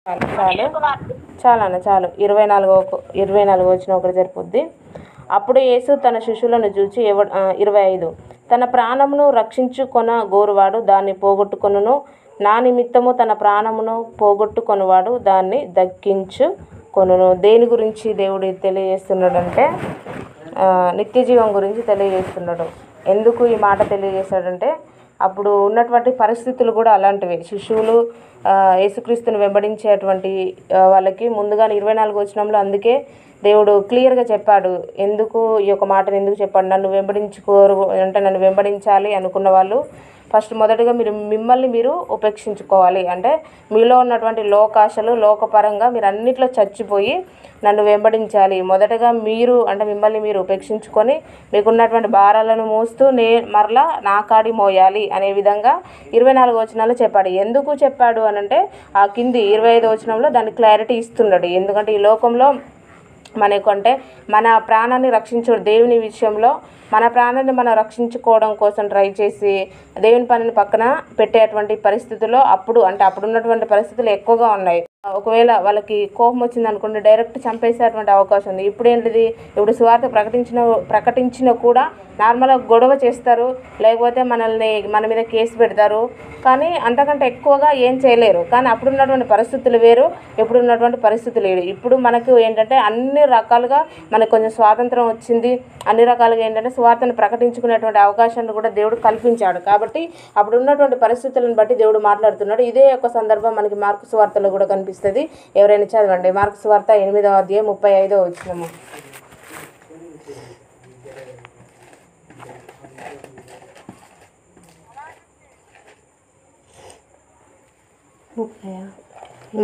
చాలు చాలు అన్న చాలు 24 వచ్చిన ఒకటి సరిపోద్ది. అప్పుడు యేసు తన శిష్యులను చూచి 25 తన ప్రాణమును రక్షించుకొన గోరువాడు దాన్ని పోగొట్టుకొనును, నా నిమిత్తము తన ప్రాణమును పోగొట్టుకొనువాడు దాన్ని దక్కించుకొనును. దేని గురించి దేవుడు తెలియజేస్తున్నాడంటే నిత్య జీవం గురించి తెలియజేస్తున్నాడు. ఎందుకు ఈ మాట తెలియజేస్తాడంటే అప్పుడు ఉన్నటువంటి పరిస్థితులు కూడా అలాంటివి. శిష్యులు యేసుక్రీస్తుని వెంబడించేటువంటి వాళ్ళకి ముందుగానే 24 వచనంలో అందుకే దేవుడు క్లియర్గా చెప్పాడు. ఎందుకు ఈ యొక్క మాటను ఎందుకు చెప్పాడు, నన్ను వెంబడించుకోరు అంటే నన్ను వెంబడించాలి అనుకున్న వాళ్ళు మొదటగా మిమ్మల్ని మీరు ఉపేక్షించుకోవాలి. అంటే మీలో ఉన్నటువంటి లోకాశలు లోకపరంగా మీరు అన్నిట్లో చచ్చిపోయి నన్ను వెంబడించాలి. మొదటగా మిమ్మల్ని మీరు ఉపేక్షించుకొని మీకున్నటువంటి భారాలను మోస్తూ మరలా నా కాడి మోయాలి అనే విధంగా 24 వచనాలు చెప్పాడు. ఎందుకు చెప్పాడు అనంటే ఆ కింది 25 వచనంలో దాన్ని క్లారిటీ ఇస్తున్నాడు. ఎందుకంటే ఈ లోకంలో మన ప్రాణాన్ని దేవుని విషయంలో మన ప్రాణాన్ని మనం రక్షించుకోవడం కోసం ట్రై చేసి దేవుని పనిని పక్కన పెట్టేటువంటి పరిస్థితుల్లో అప్పుడున్నటువంటి పరిస్థితులు ఎక్కువగా ఉన్నాయి. ఒకవేళ వాళ్ళకి కోపం వచ్చింది అనుకోండి, డైరెక్ట్ చంపేసేటువంటి అవకాశం ఉంది. ఇప్పుడు సువార్త ప్రకటించిన కూడా నార్మల్గా గొడవ చేస్తారు, లేకపోతే మన మీద కేసు పెడతారు. కానీ అంతకంటే ఎక్కువగా ఏం చేయలేరు. కానీ అప్పుడున్నటువంటి పరిస్థితులు వేరు, ఇప్పుడున్నటువంటి పరిస్థితులు వేరు. ఇప్పుడు మనకు ఏంటంటే అన్ని రకాలుగా మనకు కొంచెం స్వాతంత్రం వచ్చింది. అన్ని రకాలుగా ఏంటంటే సువార్తను ప్రకటించుకునేటువంటి అవకాశాన్ని కూడా దేవుడు కల్పించాడు. కాబట్టి అప్పుడున్నటువంటి పరిస్థితులను బట్టి దేవుడు మాట్లాడుతున్నాడు. ఇదే ఒక సందర్భం మనకి మార్కు సువార్తలో కూడా కనిపిస్తుంది. ఎవరైనా చదవండి. మార్కు సువార్త 8వ అధ్యాయం 35వ వచనము.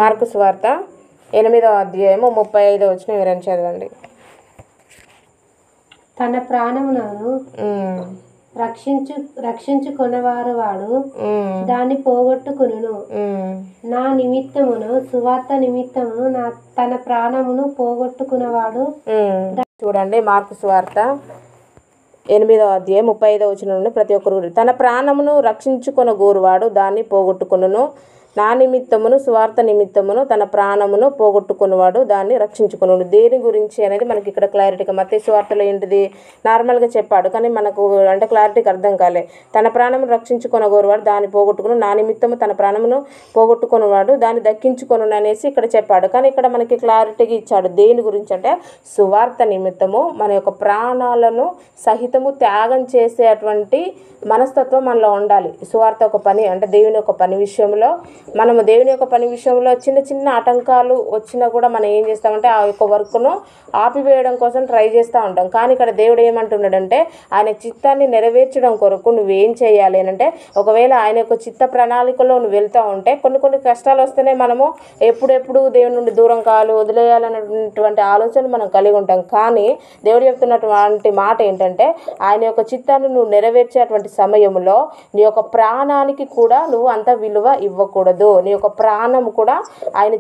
మార్కు సువార్త 8వ అధ్యాయము 35వ వచనం ఎవరైనా చదవండి. తన ప్రాణమును రక్షించుకొనవారు వాడు దాన్ని పోగొట్టుకును, నా నిమిత్తమును సువార్త నిమిత్తమును తన ప్రాణమును పోగొట్టుకున్నవాడు. చూడండి, మార్కు సువార్త 8వ అధ్యాయం 35వ వచనం నుండి ప్రతి ఒక్కరు తన ప్రాణమును రక్షించుకొన గోరువాడు దాన్ని పోగొట్టుకును, నా నిమిత్తమును సువార్త నిమిత్తమును తన ప్రాణమును పోగొట్టుకున్నవాడు దాన్ని రక్షించుకును. దేని గురించి అనేది మనకి ఇక్కడ క్లారిటీగా మత్తయి సువార్తలో ఏంటిది నార్మల్గా చెప్పాడు, కానీ మనకు అంటే క్లారిటీగా అర్థం కాలే. తన ప్రాణమును రక్షించుకున్న గోరువాడు దాన్ని పోగొట్టుకును, నా నిమిత్తము తన ప్రాణమును పోగొట్టుకున్నవాడు దాన్ని దక్కించుకొను అనేసి ఇక్కడ చెప్పాడు. కానీ ఇక్కడ మనకి క్లారిటీగా ఇచ్చాడు. దేని గురించి అంటే సువార్త నిమిత్తము మన యొక్క ప్రాణాలను సహితము త్యాగం చేసేటువంటి మనస్తత్వం మనలో ఉండాలి. సువార్త ఒక పని అంటే దేవుని యొక్క పని విషయంలో మనము దేవుని యొక్క పని విషయంలో చిన్న చిన్న ఆటంకాలు వచ్చినా కూడా మనం ఏం చేస్తామంటే ఆ యొక్క వర్క్ను ఆపివేయడం కోసం ట్రై చేస్తూ ఉంటాం. కానీ ఇక్కడ దేవుడు ఏమంటున్నాడంటే ఆయన చిత్తాన్ని నెరవేర్చడం కొరకు నువ్వేం చేయాలి అంటే ఒకవేళ ఆయన యొక్క చిత్త ప్రణాళికలో నువ్వు వెళ్తూ ఉంటే కొన్ని కష్టాలు వస్తేనే మనము ఎప్పుడెప్పుడు దేవుని నుండి దూరం కావాలి వదిలేయాలనేటువంటి ఆలోచన మనం కలిగి ఉంటాం. కానీ దేవుడు చెప్తున్నటువంటి మాట ఏంటంటే ఆయన యొక్క చిత్తాన్ని నువ్వు నెరవేర్చేటువంటి సమయంలో నీ యొక్క ప్రాణానికి కూడా నువ్వు అంత విలువ ఇవ్వకూడదు. నీ యొక్క ప్రాణము కూడా ఆయన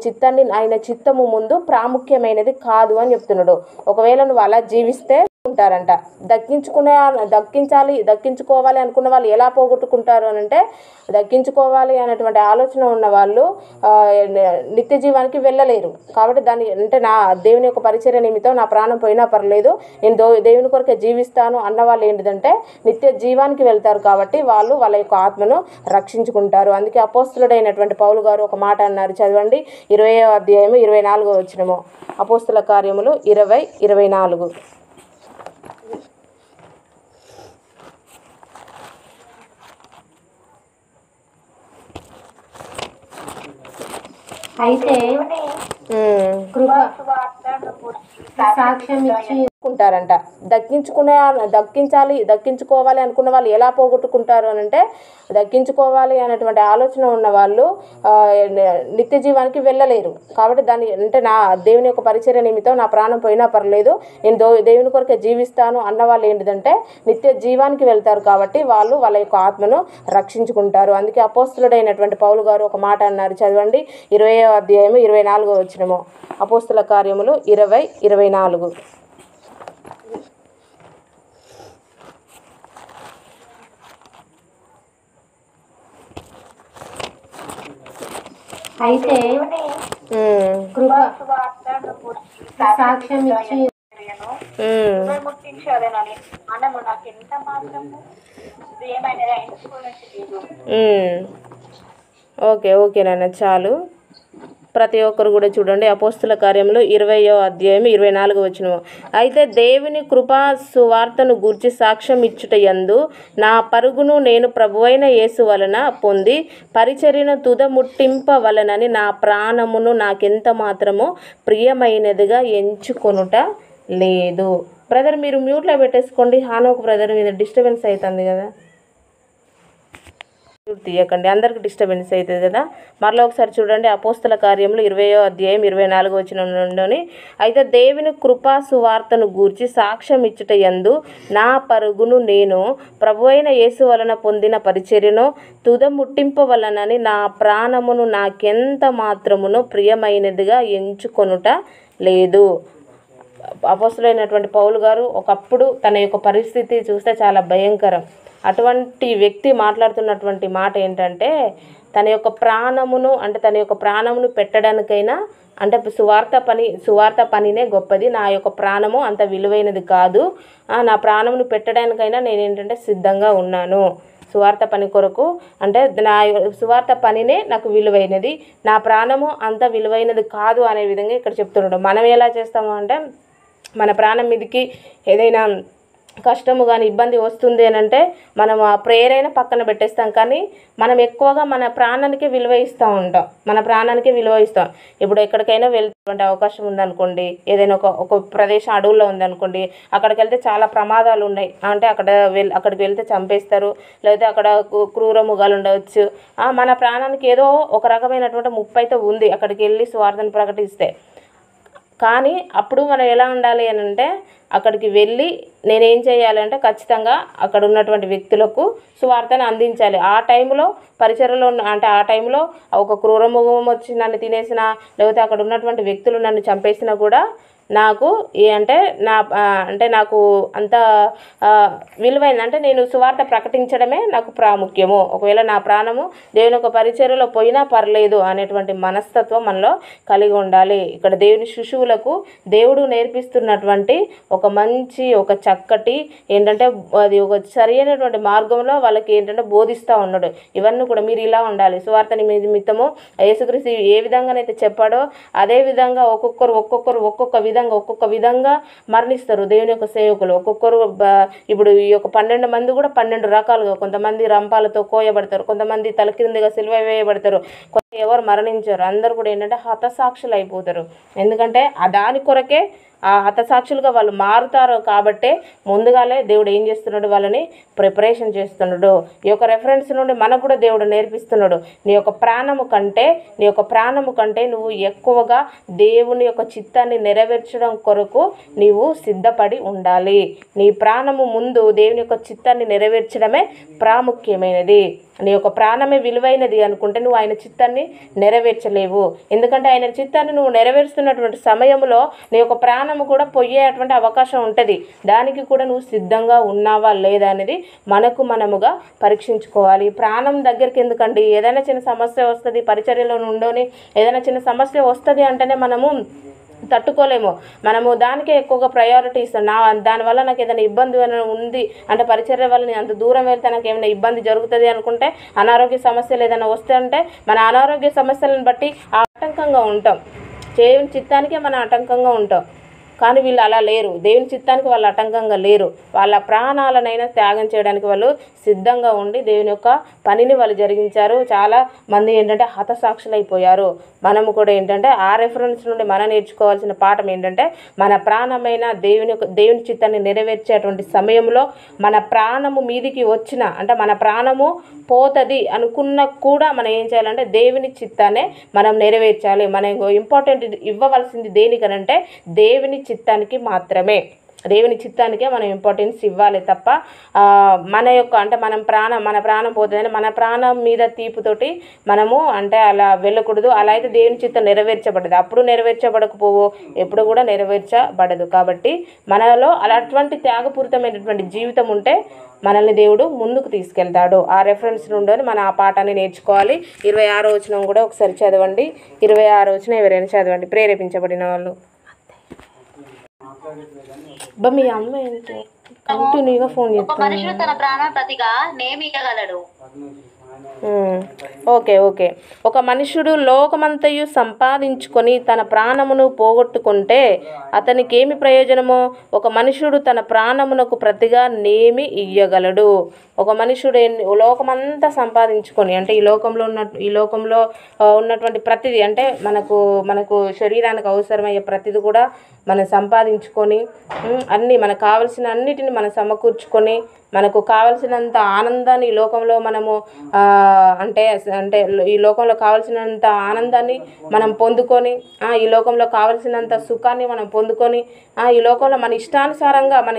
చిత్తము ముందు ప్రాముఖ్యమైనది కాదు అని చెప్తున్నాడు. ఒకవేళ నువ్వు అలా జీవిస్తే ఉంటారంట. దక్కించుకోవాలి అనుకున్న వాళ్ళు ఎలా పోగొట్టుకుంటారు అని అంటే దక్కించుకోవాలి అనేటువంటి ఆలోచన ఉన్న వాళ్ళు నిత్య జీవానికి వెళ్ళలేరు. కాబట్టి దాన్ని అంటే నా దేవుని యొక్క పరిచర్య నిమిత్తం నా ప్రాణం పోయినా పర్లేదు నేను దేవుని కొరకే జీవిస్తాను అన్న వాళ్ళు ఏంటిదంటే నిత్య జీవానికి వెళ్తారు. కాబట్టి వాళ్ళు వాళ్ళ యొక్క ఆత్మను రక్షించుకుంటారు. అందుకే అపోస్తులుడైనటువంటి పౌలు గారు ఒక మాట అన్నారు, చదవండి 20వ అధ్యాయము 24వ వచనము. అపోస్తుల కార్యములు 20:24. అయితే సాక్ష్యం ఇచ్చి ఉంటారంట. దక్కించుకోవాలి అనుకున్న వాళ్ళు ఎలా పోగొట్టుకుంటారు అని అంటే దక్కించుకోవాలి అనేటువంటి ఆలోచన ఉన్న వాళ్ళు నిత్య జీవానికి వెళ్ళలేరు. కాబట్టి దాన్ని అంటే నా దేవుని యొక్క పరిచర్య నిమిత్తం నా ప్రాణం పోయినా పర్లేదు నేను దేవుని కొరకే జీవిస్తాను అన్న వాళ్ళు ఏంటిదంటే నిత్య జీవానికి వెళ్తారు. కాబట్టి వాళ్ళు వాళ్ళ యొక్క ఆత్మను రక్షించుకుంటారు. అందుకే అపోస్తులుడైనటువంటి పౌలు గారు ఒక మాట అన్నారు, చదవండి 20వ అధ్యాయము 24వ వచనము. అపోస్తుల కార్యములు 20:24. అయితే సాక్ష్యం ఇచ్చి ఉమ్, ఉమ్. ఓకే ఓకే నాన్న చాలు. ప్రతి ఒక్కరు కూడా చూడండి అపోస్తుల కార్యంలో 20వ అధ్యాయం 24 వచనం. అయితే దేవుని కృపా సువార్తను గూర్చి సాక్ష్యం ఇచ్చుట యందు నా పరుగును నేను ప్రభువైన యేసు వలన పొంది పరిచర్యను తుదముట్టింపవలనని నా ప్రాణమును నాకెంత మాత్రమో ప్రియమైనదిగా ఎంచుకొనుట లేదు. బ్రదర్ మీరు మ్యూట్లో పెట్టేసుకోండి. హానోక్ బ్రదర్ మీద డిస్టర్బెన్స్ అవుతుంది కదా, తీయకండి, అందరికి డిస్టర్బెన్స్ అవుతుంది కదా. మరలా ఒకసారి చూడండి అపోస్తల కార్యంలో 20వ అధ్యాయం 24 వచనం నుండి. అయితే దేవుని కృపా సువార్తను గూర్చి సాక్ష్యం ఇచ్చుట యందు నా పరుగును నేను ప్రభువైన యేసు వలన పొందిన పరిచర్యను తుదముట్టింపవలనని నా ప్రాణమును నాకెంత మాత్రమును ప్రియమైనదిగా ఎంచుకొనుట లేదు. అపోస్తలుడైనటువంటి పౌలు గారు ఒకప్పుడు తన యొక్క పరిస్థితి చూస్తే చాలా భయంకరం. అటువంటి వ్యక్తి మాట్లాడుతున్నటువంటి మాట ఏంటంటే తన యొక్క ప్రాణమును పెట్టడానికైనా అంటే సువార్త పనినే గొప్పది, నా యొక్క ప్రాణము అంత విలువైనది కాదు, నా ప్రాణమును పెట్టడానికైనా నేనేంటంటే సిద్ధంగా ఉన్నాను. సువార్త పని కొరకు అంటే నా సువార్త పనినే నాకు విలువైనది, నా ప్రాణము అంత విలువైనది కాదు అనే విధంగా ఇక్కడ చెప్తున్నాడు. మనం ఎలా చేస్తాము అంటే మన ప్రాణం మీదకి ఏదైనా కష్టము కానీ ఇబ్బంది వస్తుంది అని అంటే మనం ఆ ప్రేయర్ అయినా పక్కన పెట్టేస్తాం, కానీ మనం ఎక్కువగా మన ప్రాణానికి విలువ ఇస్తాం. ఇప్పుడు ఎక్కడికైనా వెళ్ళేటువంటి అవకాశం ఉందనుకోండి, ఏదైనా ఒక ప్రదేశం అడవుల్లో ఉందనుకోండి, అక్కడికి వెళ్తే చాలా ప్రమాదాలు ఉన్నాయి. అంటే అక్కడికి వెళ్తే చంపేస్తారు, లేకపోతే అక్కడ క్రూర మృగాలు ఉండవచ్చు. మన ప్రాణానికి ఏదో ఒక రకమైనటువంటి ముప్పు అయితే ఉంది అక్కడికి వెళ్ళి సువార్తను ప్రకటిస్తే. కానీ అప్పుడు మనం ఎలా ఉండాలి అని అంటే అక్కడికి వెళ్ళి నేనేం చేయాలంటే ఖచ్చితంగా అక్కడ ఉన్నటువంటి వ్యక్తులకు సువార్తను అందించాలి. ఆ టైంలో పరిచర్యలో అంటే ఆ టైంలో ఒక క్రూరమృగం వచ్చి నన్ను తినేసినా, లేకపోతే అక్కడ ఉన్నటువంటి వ్యక్తులు నన్ను చంపేసినా కూడా నాకు నాకు అంత విలువైంది అంటే నేను సువార్త ప్రకటించడమే నాకు ప్రాముఖ్యము. ఒకవేళ నా ప్రాణము దేవుని యొక్క పరిచర్యలో పోయినా పర్లేదు అనేటువంటి మనస్తత్వం మనలో కలిగి ఉండాలి. ఇక్కడ దేవుని శిశువులకు దేవుడు నేర్పిస్తున్నటువంటి ఒక చక్కటి ఏంటంటే అది ఒక సరైనటువంటి మార్గంలో వాళ్ళకి ఏంటంటే బోధిస్తూ ఉన్నాడు. ఇవన్నీ కూడా మీరు ఇలా ఉండాలి. సువార్త నిమిత్తము యేసుక్రీస్తు ఏ విధంగానైతే చెప్పాడో అదే విధంగా ఒక్కొక్క విధంగా మరణిస్తారు దేవుని యొక్క సేవకులు. ఒక్కొక్కరు ఇప్పుడు ఈ యొక్క 12 మంది కూడా 12 రకాలుగా, కొంతమంది రంపాలతో కోయబడతారు, కొంతమంది తలకిందుగా సిలువ వేయబడతారు, ఎవరు మరణించారు, అందరూ కూడా ఏంటంటే హతసాక్షులు అయిపోతారు. ఎందుకంటే దాని కొరకే హతసాక్షులుగా వాళ్ళు మారుతారు. కాబట్టే ముందుగానే దేవుడు ఏం చేస్తున్నాడు, వాళ్ళని ప్రిపరేషన్ చేస్తున్నాడు. ఈ యొక్క రెఫరెన్స్ నుండి మనకు కూడా దేవుడు నేర్పిస్తున్నాడు. నీ యొక్క ప్రాణము కంటే నువ్వు ఎక్కువగా దేవుని యొక్క చిత్తాన్ని నెరవేర్చడం కొరకు నీవు సిద్ధపడి ఉండాలి. నీ ప్రాణము ముందు దేవుని యొక్క చిత్తాన్ని నెరవేర్చడమే ప్రాముఖ్యమైనది. నీ యొక్క ప్రాణమే విలువైనది అనుకుంటే నువ్వు ఆయన చిత్తాన్ని నెరవేర్చలేవు. ఎందుకంటే ఆయన చిత్తాన్ని నువ్వు నెరవేరుస్తున్నటువంటి సమయంలో నీ యొక్క ప్రాణము కూడా పోయేటువంటి అవకాశం ఉంటుంది. దానికి కూడా నువ్వు సిద్ధంగా ఉన్నావా లేదా అనేది మనముగా పరీక్షించుకోవాలి. ప్రాణం దగ్గరికి ఎందుకండి, ఏదైనా చిన్న సమస్య వస్తుంది, పరిచర్యలో ఉండని ఏదైనా చిన్న సమస్య వస్తుంది అంటేనే మనము తట్టుకోలేము. మనము దానికే ఎక్కువగా ప్రయారిటీ ఇస్తాం. దానివల్ల నాకు ఏదైనా ఇబ్బంది ఉంది అంటే పరిచర్య వల్ల నేను అంత దూరం వెళ్తే నాకు ఏమైనా ఇబ్బంది జరుగుతుంది అనుకుంటే, అనారోగ్య సమస్యలు ఏదైనా వస్తే అంటే మన అనారోగ్య సమస్యలను బట్టి ఆటంకంగా ఉంటాం, దేవుని చిత్తానికే మనం ఆటంకంగా ఉంటాం. కానీ వీళ్ళు అలా లేరు, దేవుని చిత్తానికి వాళ్ళు ఆటంకంగా లేరు. వాళ్ళ ప్రాణాలనైనా త్యాగం చేయడానికి వాళ్ళు సిద్ధంగా ఉండి దేవుని యొక్క పనిని వాళ్ళు జరిగించారు. చాలా మంది ఏంటంటే హతసాక్షులు అయిపోయారు. మనము కూడా ఏంటంటే ఆ రెఫరెన్స్ నుండి మనం నేర్చుకోవాల్సిన పాఠం ఏంటంటే మన ప్రాణమైన దేవుని చిత్తాన్ని నెరవేర్చేటువంటి సమయంలో మన ప్రాణము మీదికి వచ్చిన అంటే మన ప్రాణము పోతుంది అనుకున్న కూడా మనం ఏం చేయాలంటే దేవుని చిత్తాన్ని మనం నెరవేర్చాలి. మనం ఇంపార్టెంట్ ఇవ్వవలసింది దేనికనంటే దేవుని చిత్తానికి మాత్రమే. దేవుని చిత్తానికే మనం ఇంపార్టెన్స్ ఇవ్వాలి తప్ప మన ప్రాణం పోతుందని మన ప్రాణం మీద తీపుతోటి మనము అంటే అలా వెళ్ళకూడదు. అలా అయితే దేవుని చిత్తం నెరవేర్చబడదు. అప్పుడు నెరవేర్చబడకపోవు, ఎప్పుడు కూడా నెరవేర్చబడదు. కాబట్టి మనలో అలాంటి త్యాగపూరితమైనటువంటి జీవితం ఉంటే మనల్ని దేవుడు ముందుకు తీసుకెళ్తాడు. ఆ రెఫరెన్స్ నుండి మనం ఆ పాఠాన్ని నేర్చుకోవాలి. 26వ వచనం కూడా ఒకసారి చదవండి. 26వ వచనం ఎవరైనా చదవండి, ప్రేరేపించబడిన వాళ్ళు. బా మీ అమ్మ ఏంటి కంటిన్యూగా ఫోన్ ఒక చేస్తాను. మనుషుడు తన ప్రాణ ప్రతిగా నేమియగలడు. Okay okay. ఒక మనుషుడు లోకమంతయు సంపాదించుకొని తన ప్రాణమును పోగొట్టుకుంటే అతనికి ఏమి ప్రయోజనమో ఒక మనుషుడు తన ప్రాణమునకు ప్రతిగా నేమి ఇయ్యగలడు. ఒక మనుషుడు లోకమంతా సంపాదించుకొని అంటే ఈ లోకంలో ఉన్నటువంటి ప్రతిదీ అంటే మనకు శరీరానికి అవసరమయ్యే ప్రతిదీ కూడా మనం సంపాదించుకొని అన్నీ మనకు కావలసిన అన్నిటిని మనం సమకూర్చుకొని మనకు కావలసినంత ఆనందాన్ని ఈ లోకంలో మనము అంటే ఈ లోకంలో కావలసినంత ఆనందాన్ని మనం పొందుకొని ఈ లోకంలో కావలసినంత సుఖాన్ని మనం పొందుకొని ఈ లోకంలో మన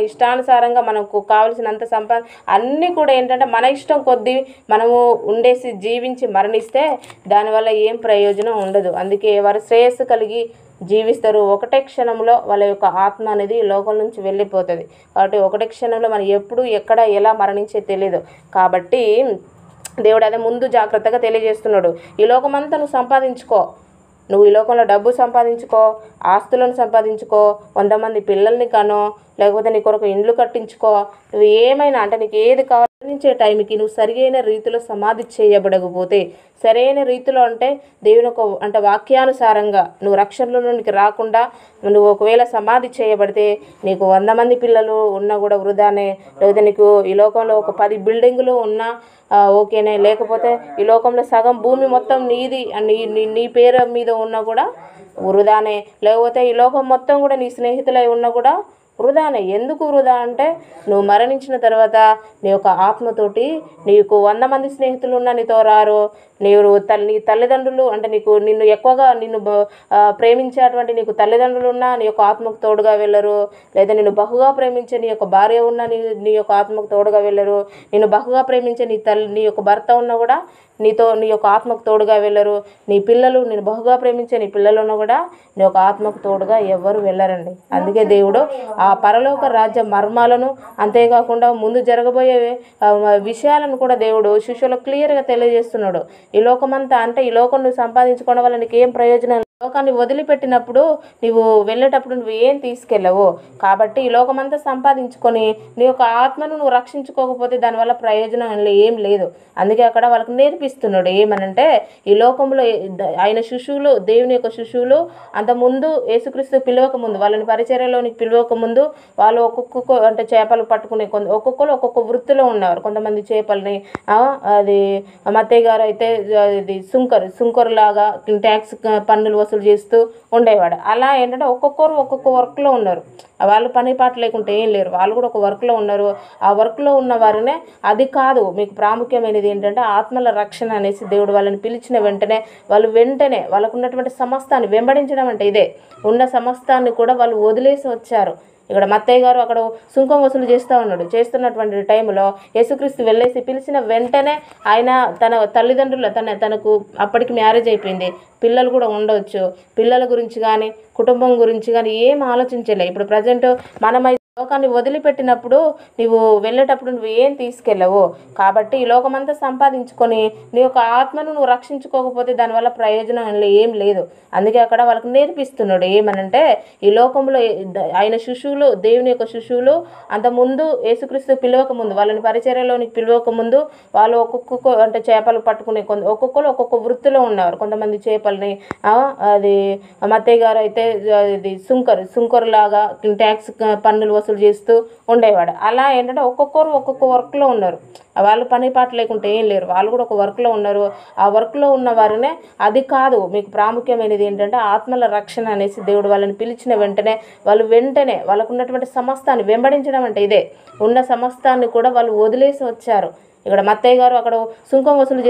ఇష్టానుసారంగా మనకు కావలసినంత అన్నీ కూడా ఏంటంటే మన ఇష్టం కొద్దీ మనము ఉండేసి జీవించి మరణిస్తే దానివల్ల ఏం ప్రయోజనం ఉండదు. అందుకే వారు శ్రేయస్సు కలిగి జీవిస్తారు. ఒకటే క్షణంలో వాళ్ళ యొక్క ఆత్మ అనేది లోకం నుంచి వెళ్ళిపోతుంది. కాబట్టి ఒకటే క్షణంలో మనం ఎప్పుడు ఎక్కడ ఎలా మరణించే తెలియదు. కాబట్టి దేవుడు అదే ముందు జాగ్రత్తగా తెలియజేస్తున్నాడు. ఈ లోకమంతా నువ్వు సంపాదించుకో, నువ్వు ఈ లోకంలో డబ్బు సంపాదించుకో, ఆస్తులను సంపాదించుకో, 100 మంది పిల్లల్ని కనో, లేకపోతే నీ కొరకు ఇండ్లు కట్టించుకో, నువ్వు ఏమైనా అంటే నీకు ఏది కావాలనించే టైంకి నువ్వు సరైన రీతిలో సమాధి చేయబడకపోతే, సరైన రీతిలో అంటే దేవుని అంటే వాక్యానుసారంగా నువ్వు రక్షణలోనికి రాకుండా నువ్వు ఒకవేళ సమాధి చేయబడితే నీకు 100 మంది పిల్లలు ఉన్నా కూడా వృధానే. లేదా నీకు ఈ లోకంలో ఒక 10 బిల్డింగులు ఉన్నా ఓకేనే. లేకపోతే ఈ లోకంలో సగం భూమి మొత్తం నీది నీ పేరు మీద ఉన్నా కూడా వృధానే. లేకపోతే ఈ లోకం మొత్తం కూడా నీ స్నేహితులై ఉన్నా కూడా వృధానే. ఎందుకు వృధా అంటే నువ్వు మరణించిన తర్వాత నీ యొక్క ఆత్మతోటి నీకు 100 మంది స్నేహితులు ఉన్నా నీతో రారు. నీ తల్లిదండ్రులు అంటే నిన్ను ఎక్కువగా ప్రేమించేటువంటి నీకు తల్లిదండ్రులు ఉన్నా నీ యొక్క ఆత్మకు తోడుగా వెళ్ళరు. లేదా నిన్ను బహుగా ప్రేమించే నీ యొక్క భార్య ఉన్నా నీ యొక్క ఆత్మకు తోడుగా వెళ్ళరు. నిన్ను బహుగా ప్రేమించే నీ యొక్క భర్త ఉన్నా కూడా నీ యొక్క ఆత్మకు తోడుగా వెళ్ళరు. నీ పిల్లలు నేను బహుగా ప్రేమించే నీ పిల్లలు ఉన్నా కూడా నీ యొక్క ఆత్మకు తోడుగా ఎవ్వరు వెళ్ళరండి. అందుకే దేవుడు ఆ పరలోక రాజ్య మర్మాలను అంతేకాకుండా ముందు జరగబోయే విషయాలను కూడా దేవుడు శిష్యులకు క్లియర్గా తెలియజేస్తున్నాడు. ఈ లోకమంతా అంటే ఈ లోకం నువ్వు సంపాదించుకోవడం వల్ల నీకు ఏం ప్రయోజనం? లోకాన్ని వదిలిపెట్టినప్పుడు నువ్వు వెళ్ళేటప్పుడు నువ్వు ఏం తీసుకెళ్ళవు. కాబట్టి ఈ లోకమంతా సంపాదించుకొని నీ యొక్క ఆత్మను నువ్వు రక్షించుకోకపోతే దానివల్ల ప్రయోజనం ఏం లేదు. అందుకే అక్కడ వాళ్ళకి నేర్పిస్తున్నాడు ఏమనంటే ఈ లోకంలో ఆయన శిష్యులు దేవుని యొక్క శిష్యులు అంతకుముందు యేసుక్రీస్తు పిలవక ముందు వాళ్ళని పరిచర్యలోనికి పిలవక ముందు వాళ్ళు ఒక్కొక్క అంటే చేపలు పట్టుకునే ఒక్కొక్కరు ఒక్కొక్క వృత్తిలో ఉన్నారు. కొంతమంది చేపల్ని అది మత్తయ్య గారు అయితే ఇది సుంకరు లాగా ట్యాక్స్ పన్నులు వసూలు చేస్తూ ఉండేవాడు. అలా ఏంటంటే ఒక్కొక్కరు ఒక్కొక్క వర్క్లో ఉన్నారు. వాళ్ళు పని పాట లేకుంటే ఏం లేరు. వాళ్ళు కూడా ఒక వర్క్లో ఉన్నారు. ఆ వర్క్లో ఉన్న వారినే అది కాదు మీకు ప్రాముఖ్యమైనది ఏంటంటే ఆత్మల రక్షణ అనేసి దేవుడు వాళ్ళని పిలిచిన వెంటనే వాళ్ళకు ఉన్నటువంటి సమస్తాన్ని వెంబడించడం అంటే ఇదే. ఉన్న సమస్తాన్ని కూడా వాళ్ళు వదిలేసి వచ్చారు. ఇక్కడ మత్తయ్య గారు అక్కడ సుంకం వసూలు చేస్తున్నటువంటి టైంలో యేసుక్రీస్తు వెళ్ళేసి పిలిచిన వెంటనే ఆయన తన తల్లిదండ్రులు తనకు అప్పటికి మ్యారేజ్ అయిపోయింది, పిల్లలు కూడా ఉండవచ్చు. పిల్లల గురించి కానీ కుటుంబం గురించి కానీ ఏం ఆలోచించలే. ఇప్పుడు ప్రజెంట్ మనమైతే లోకాన్ని వదిలిపెట్టినప్పుడు నువ్వు వెళ్ళేటప్పుడు నువ్వు ఏం తీసుకెళ్ళవు. కాబట్టి ఈ లోకమంతా సంపాదించుకొని నీ యొక్క ఆత్మను నువ్వు రక్షించుకోకపోతే దానివల్ల ప్రయోజనం ఏం లేదు. అందుకే అక్కడ వాళ్ళకి నేర్పిస్తున్నాడు ఏమనంటే ఈ లోకంలో ఆయన శిష్యులు దేవుని యొక్క శిష్యులు అంతకుముందు యేసుక్రీస్తు పిలవక ముందు వాళ్ళని పరిచర్యలోనికి పిలవక ముందు వాళ్ళు ఒక్కొక్క అంటే చేపలు పట్టుకునే ఒక్కొక్కరు ఒక్కొక్క వృత్తిలో ఉన్నారు. కొంతమంది చేపల్ని అది మత్తయ్య గారు అయితే ఇది సుంకరు లాగా ట్యాక్స్ పన్నులు వసూలు చేస్తూ ఉండేవాడు. అలా ఏంటంటే ఒక్కొక్కరు ఒక్కొక్క వర్క్లో ఉన్నారు. వాళ్ళు పని పాట లేకుంటే ఏం లేరు. వాళ్ళు కూడా ఒక వర్క్లో ఉన్నారు. ఆ వర్క్లో ఉన్న వారినే అది కాదు మీకు ప్రాముఖ్యమైనది ఏంటంటే ఆత్మల రక్షణ అనేసి దేవుడు వాళ్ళని పిలిచిన వెంటనే వాళ్ళకు ఉన్నటువంటి సమస్తాన్ని వెంబడించడం అంటే ఇదే. ఉన్న సమస్తాన్ని కూడా వాళ్ళు వదిలేసి వచ్చారు. ఇక్కడ మత్తయ్య గారు అక్కడ సుంకం వసూలు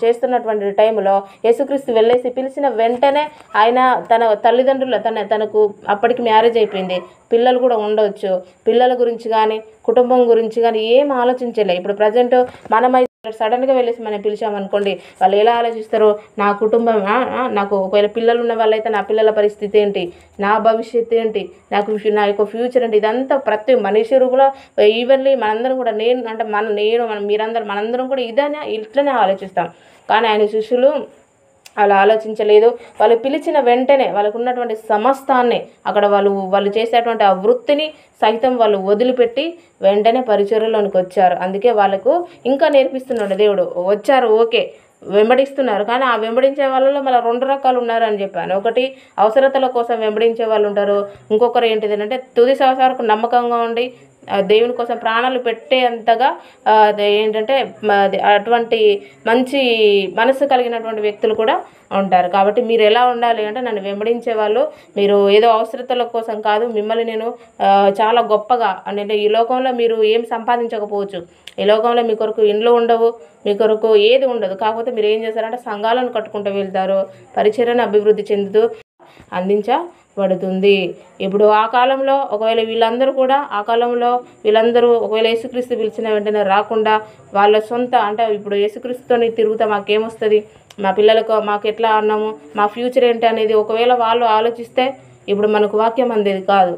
చేస్తున్నటువంటి టైంలో యేసుక్రీస్తు వెళ్ళేసి పిలిచిన వెంటనే ఆయన తన తల్లిదండ్రులు తనకు అప్పటికి మ్యారేజ్ అయిపోయింది, పిల్లలు కూడా ఉండవచ్చు. పిల్లల గురించి కానీ కుటుంబం గురించి కానీ ఏం ఆలోచించలే. ఇప్పుడు ప్రజెంట్ మనమైతే సడన్గా వెళ్ళేసి మనం పిలిచామనుకోండి వాళ్ళు ఎలా ఆలోచిస్తారు? నా కుటుంబం నాకు ఒకవేళ పిల్లలు ఉన్న వాళ్ళైతే నా పిల్లల పరిస్థితి ఏంటి, నా భవిష్యత్తు ఏంటి, నా యొక్క ఫ్యూచర్ ఏంటి, ఇదంతా ప్రతి మనిషి రూపంలో ఈవెన్లీ మనందరం కూడా మనందరం కూడా ఇట్లనే ఆలోచిస్తాం. కానీ ఆయన శిష్యులు అలా ఆలోచించలేదు. వాళ్ళు పిలిచిన వెంటనే వాళ్ళకు ఉన్నటువంటి సమస్తాన్ని అక్కడ వాళ్ళు చేసేటువంటి ఆ వృత్తిని సైతం వాళ్ళు వదిలిపెట్టి వెంటనే పరిచర్యలోనికి వచ్చారు. అందుకే వాళ్ళకు ఇంకా నేర్పిస్తున్నాడు దేవుడు. వచ్చారు, ఓకే, వెంబడిస్తున్నారు, కానీ ఆ వెంబడించే వాళ్ళలో మళ్ళీ 2 రకాలు ఉన్నారని చెప్పాను. ఒకటి అవసరతల కోసం వెంబడించే వాళ్ళు ఉంటారు. ఇంకొకరు ఏంటిది అంటే తుది శ్వాస వరకు నమ్మకంగా ఉండి దేవుని కోసం ప్రాణాలు పెట్టేంతగా ఏంటంటే అటువంటి మంచి మనసు కలిగినటువంటి వ్యక్తులు కూడా ఉంటారు. కాబట్టి మీరు ఎలా ఉండాలి అంటే, నన్ను వెంబడించే వాళ్ళు మీరు ఏదో అవసరతల కోసం కాదు, మిమ్మల్ని నేను చాలా గొప్పగా అంటే ఈ లోకంలో మీరు ఏం సంపాదించకపోవచ్చు, ఈ లోకంలో మీ కొరకు ఇండ్లు ఉండవు, మీ కొరకు ఏది ఉండదు. కాకపోతే మీరు ఏం చేస్తారంటే సంఘాలను కట్టుకుంటూ వెళ్తారు, పరిచర్యను అభివృద్ధి చెందుతూ అందించబడుతుంది. ఇప్పుడు ఆ కాలంలో ఒకవేళ వీళ్ళందరూ ఒకవేళ యేసుక్రీస్తు పిలిచిన వెంటనే రాకుండా వాళ్ళ సొంత అంటే ఇప్పుడు యేసుక్రీస్తుతోని తిరుగుతా మాకేమొస్తుంది, మా పిల్లలకు మాకు ఎట్లా అన్నాము, మా ఫ్యూచర్ ఏంటి అనేది ఒకవేళ వాళ్ళు ఆలోచిస్తే ఇప్పుడు మనకు వాక్యం అందేది కాదు.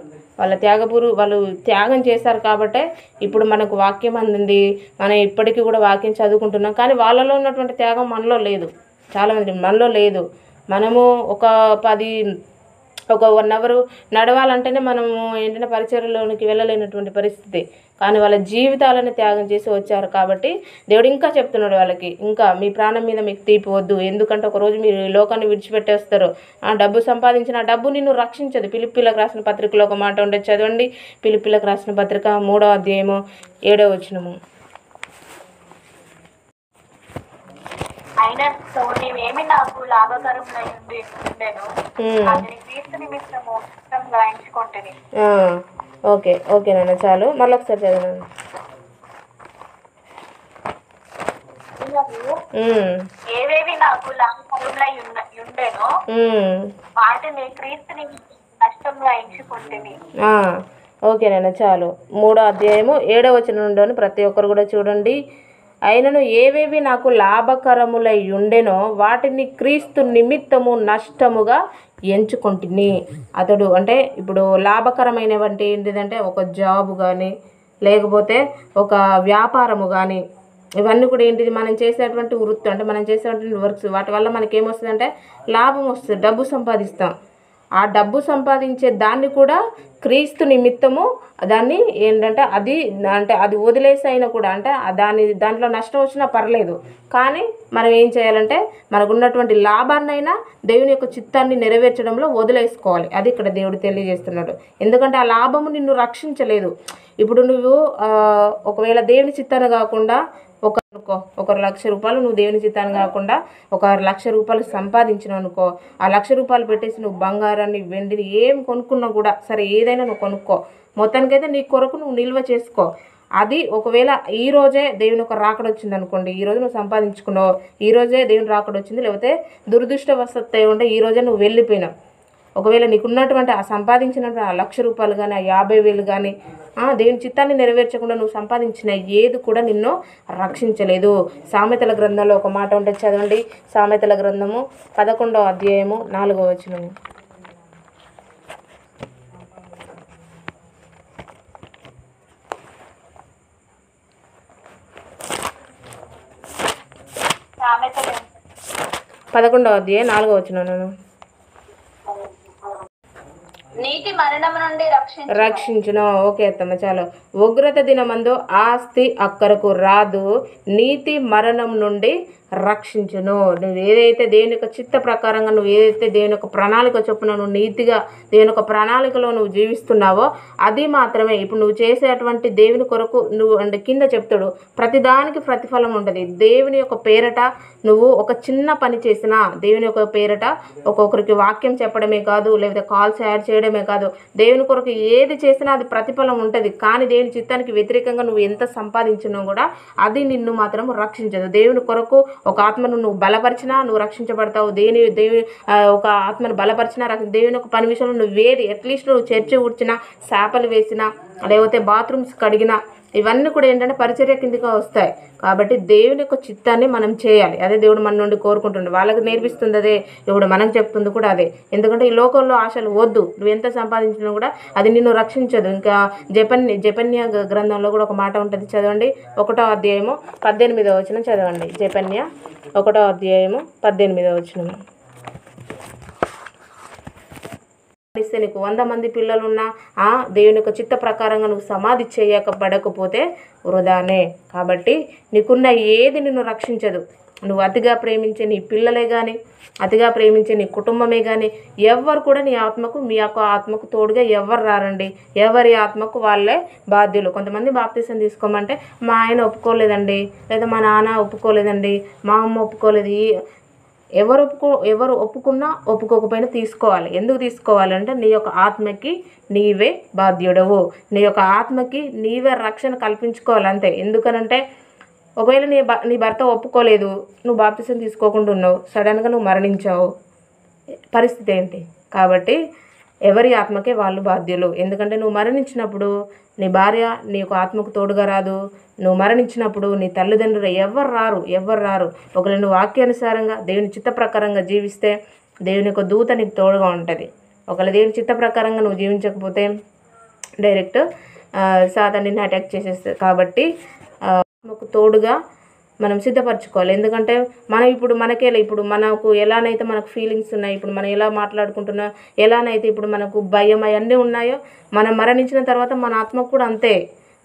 వాళ్ళు త్యాగం చేశారు కాబట్టే ఇప్పుడు మనకు వాక్యం అందింది. మనం ఇప్పటికీ కూడా వాక్యం చదువుకుంటున్నాం. కానీ వాళ్ళలో ఉన్నటువంటి త్యాగం మనలో లేదు, చాలామంది మనలో లేదు. మనము ఒక 1 అవర్ నడవాలంటేనే మనము ఏంటంటే పరిచర్యలోనికి వెళ్ళలేనటువంటి పరిస్థితి. కానీ వాళ్ళ జీవితాలను త్యాగం చేసి వచ్చారు కాబట్టి దేవుడు ఇంకా చెప్తున్నాడు వాళ్ళకి, ఇంకా మీ ప్రాణం మీద మీకు తీపి వద్దు. ఎందుకంటే ఒకరోజు మీరు ఈ లోకాన్ని విడిచిపెట్టేస్తారు. ఆ డబ్బు సంపాదించిన డబ్బు నిన్ను రక్షించదు. ఫిలిప్పీలకు రాసిన పత్రికలో ఒక మాట ఉంటే చదవండి. ఫిలిప్పీలకు రాసిన పత్రిక 3వ అధ్యాయము 7వ వచనము. అయినను నీవేమి నాకు లాభకరములై ఉండెను, అది క్రీస్తు నిమిత్తము ఉచితంగా ఎంచుకొంటిని. ఓకే నాన్న, చాలు. మళ్ళీ ఒకసారి చదవండి. ఏవేవి నాకు లాభకరములై ఉండెను వాటిని క్రీస్తు నిమిత్తము నష్టంగా ఎంచుకొంటిని. ఓకేనైనా, చాలు. 3వ అధ్యాయము 7వ వచనం నుండి ప్రతి ఒక్కరు కూడా చూడండి. అయినను ఏవేవి నాకు లాభకరములై ఉండెనో వాటిని క్రీస్తు నిమిత్తము నష్టముగా ఎంచుకొంటిని. అతడు అంటే ఇప్పుడు లాభకరమైనవంటి ఏంటిదంటే ఒక జాబు కానీ లేకపోతే ఒక వ్యాపారము కానీ, ఇవన్నీ కూడా ఏంటిది మనం చేసేటువంటి వృత్తి అంటే మనం చేసేటువంటి వర్క్స్, వాటి వల్ల మనకేమొస్తుందంటే లాభం వస్తుంది, డబ్బు సంపాదిస్తాం. ఆ డబ్బు సంపాదించే దాన్ని కూడా క్రీస్తు నిమిత్తము దాన్ని ఏంటంటే అది వదిలేసైనా కూడా అంటే దాంట్లో నష్టం వచ్చినా పర్లేదు, కానీ మనం ఏం చేయాలంటే మనకు ఉన్నటువంటి లాభాన్నైనా దేవుని యొక్క చిత్తాన్ని నెరవేర్చడంలో వదిలేసుకోవాలి. అది ఇక్కడ దేవుడు తెలియజేస్తున్నాడు. ఎందుకంటే ఆ లాభము నిన్ను రక్షించలేదు. ఇప్పుడు నువ్వు ఒకవేళ దేవుని చిత్తాన్ని కాకుండా ఒక 1,00,000 రూపాయలు నువ్వు దేవుని చిత్తాన్ని కాకుండా 1,00,000 రూపాయలు సంపాదించినావు అనుకో, ఆ 1,00,000 రూపాయలు పెట్టేసి నువ్వు బంగారాన్ని వెండిని ఏం కొనుక్కున్నా కూడా సరే, ఏదైనా నువ్వు కొనుక్కో, మొత్తానికైతే నీ కొరకు నువ్వు నిల్వ చేసుకో. అది ఒకవేళ ఈ రోజే దేవుని ఒక రాకడ వచ్చింది అనుకోండి, ఈ రోజు నువ్వు సంపాదించుకున్నావు, ఈ రోజే దేవుని రాకడ వచ్చింది, లేకపోతే దురదృష్టవశాత్తు అయి ఉంటే ఈ రోజే నువ్వు వెళ్ళిపోయినావు. ఒకవేళ నీకున్నటువంటి ఆ సంపాదించినటువంటి ఆ 1,00,000 రూపాయలు కానీ ఆ 50,000 కానీ దేవుని చిత్తాన్ని నెరవేర్చకుండా నువ్వు సంపాదించిన ఏది కూడా నిన్ను రక్షించలేదు. సామెతల గ్రంథంలో ఒక మాట ఉంటే చదవండి. సామెతల గ్రంథము 11వ అధ్యాయము 4వ వచనము. సామెతలు 11వ అధ్యాయం 4వ వచనం. నీతి మరణము నుండి రక్షించును. ఓకే అత్తమ్మ, చాలు. ఉగ్రత దినమందు ఆస్తి అక్కరకు రాదు, నీతి మరణం నుండి రక్షించును. నువ్వు ఏదైతే దేవుని యొక్క చిత్త ప్రకారంగా నువ్వు ఏదైతే దేవుని యొక్క ప్రణాళిక చొప్పున నువ్వు నీతిగా దేవుని యొక్క ప్రణాళికలో నువ్వు జీవిస్తున్నావో అది మాత్రమే. ఇప్పుడు నువ్వు చేసేటువంటి దేవుని కొరకు నువ్వు అంటే కింద చెప్తాడు, ప్రతిదానికి ప్రతిఫలం ఉంటుంది. దేవుని యొక్క పేరట నువ్వు ఒక చిన్న పని చేసినా, దేవుని యొక్క పేరట ఒక్కొక్కరికి వాక్యం చెప్పడమే కాదు, లేకపోతే కాల్స్ యాడ్ చేయడమే కాదు, దేవుని కొరకు ఏది చేసినా అది ప్రతిఫలం ఉంటుంది. కానీ దేవుని చిత్తానికి వ్యతిరేకంగా నువ్వు ఎంత సంపాదించినా కూడా అది నిన్ను మాత్రం రక్షించదు. దేవుని కొరకు ఒక ఆత్మను నువ్వు బలపరిచినా నువ్వు రక్షించబడతావు. దేవుని ఒక ఆత్మను బలపరిచినా దేవుని యొక్క పని విషయంలో నువ్వు అట్లీస్ట్ నువ్వు చర్చి ఊడ్చినా, శాపలు వేసినా, లేకపోతే బాత్రూమ్స్ కడిగినా, ఇవన్నీ కూడా ఏంటంటే పరిచర్య కిందగా వస్తాయి. కాబట్టి దేవుని యొక్క చిత్తాన్ని మనం చేయాలి. అదే దేవుడు మన నుండి కోరుకుంటుండే, వాళ్ళకి నేర్పిస్తుంది అదే, ఇప్పుడు మనకు చెప్తుంది కూడా అదే. ఎందుకంటే ఈ లోకంలో ఆశలు వద్దు, నువ్వు ఎంత సంపాదించినా కూడా అది నిన్ను రక్షించదు. ఇంకా జెపన్య గ్రంథంలో కూడా ఒక మాట ఉంటుంది, చదవండి. 1వ అధ్యాయము 18వ వచనం చదవండి. జెపన్య 1వ అధ్యాయము 18వ వచనం. ప్రకటిస్తే నీకు 100 మంది పిల్లలున్నా దేవుని యొక్క చిత్త ప్రకారంగా నువ్వు సమాధి చేయబడకపోతే వృధానే. కాబట్టి నీకున్న ఏది నిన్ను రక్షించదు. నువ్వు అతిగా ప్రేమించే నీ పిల్లలే కానీ, అతిగా ప్రేమించే నీ కుటుంబమే కానీ, ఎవ్వరు కూడా నీ ఆత్మకు, మీ యొక్క ఆత్మకు తోడుగా ఎవ్వరు రారండి. ఎవరి ఆత్మకు వాళ్ళే బాధ్యులు. కొంతమంది బాప్తీసం తీసుకోమంటే మా ఆయన ఒప్పుకోలేదండి, లేదా మా నాన్న ఒప్పుకోలేదండి, మా అమ్మ ఒప్పుకోలేదు. ఎవరు ఒప్పుకున్నా ఒప్పుకోకపోయినా తీసుకోవాలి. ఎందుకు తీసుకోవాలంటే నీ యొక్క ఆత్మకి నీవే బాధ్యుడవు. నీ యొక్క ఆత్మకి నీవే రక్షణ కల్పించుకోవాలి అంతే. ఎందుకనంటే ఒకవేళ నీ భర్త ఒప్పుకోలేదు, నువ్వు బాప్తిసం తీసుకోకుండా ఉన్నావు, సడన్గా నువ్వు మరణించావు, పరిస్థితి ఏంటి? కాబట్టి ఎవరి ఆత్మకే వాళ్ళు బాధ్యులు. ఎందుకంటే నువ్వు మరణించినప్పుడు నీ భార్య నీ యొక్క ఆత్మకు తోడుగా రాదు. నువ్వు మరణించినప్పుడు నీ తల్లిదండ్రులు ఎవ్వరు రారు. ఒకవేళ నువ్వు వాక్యానుసారంగా దేవుని చిత్త ప్రకారంగా జీవిస్తే దేవుని యొక్క దూత నీకు తోడుగా ఉంటుంది. ఒకవేళ దేవుని చిత్త ప్రకారంగా నువ్వు జీవించకపోతే డైరెక్ట్ సాతాను నిన్ను అటాక్ చేసేస్తుంది. కాబట్టి ఆత్మకు తోడుగా మనం సిద్ధపరచుకోవాలి. ఎందుకంటే మనం ఇప్పుడు మనకు ఎలానైతే మనకు ఫీలింగ్స్ ఉన్నాయి, ఇప్పుడు మనం ఎలా మాట్లాడుకుంటున్నాం, ఎలానైతే ఇప్పుడు మనకు భయం అవన్నీ ఉన్నాయో, మనం మరణించిన తర్వాత మన ఆత్మకు కూడా అంతే.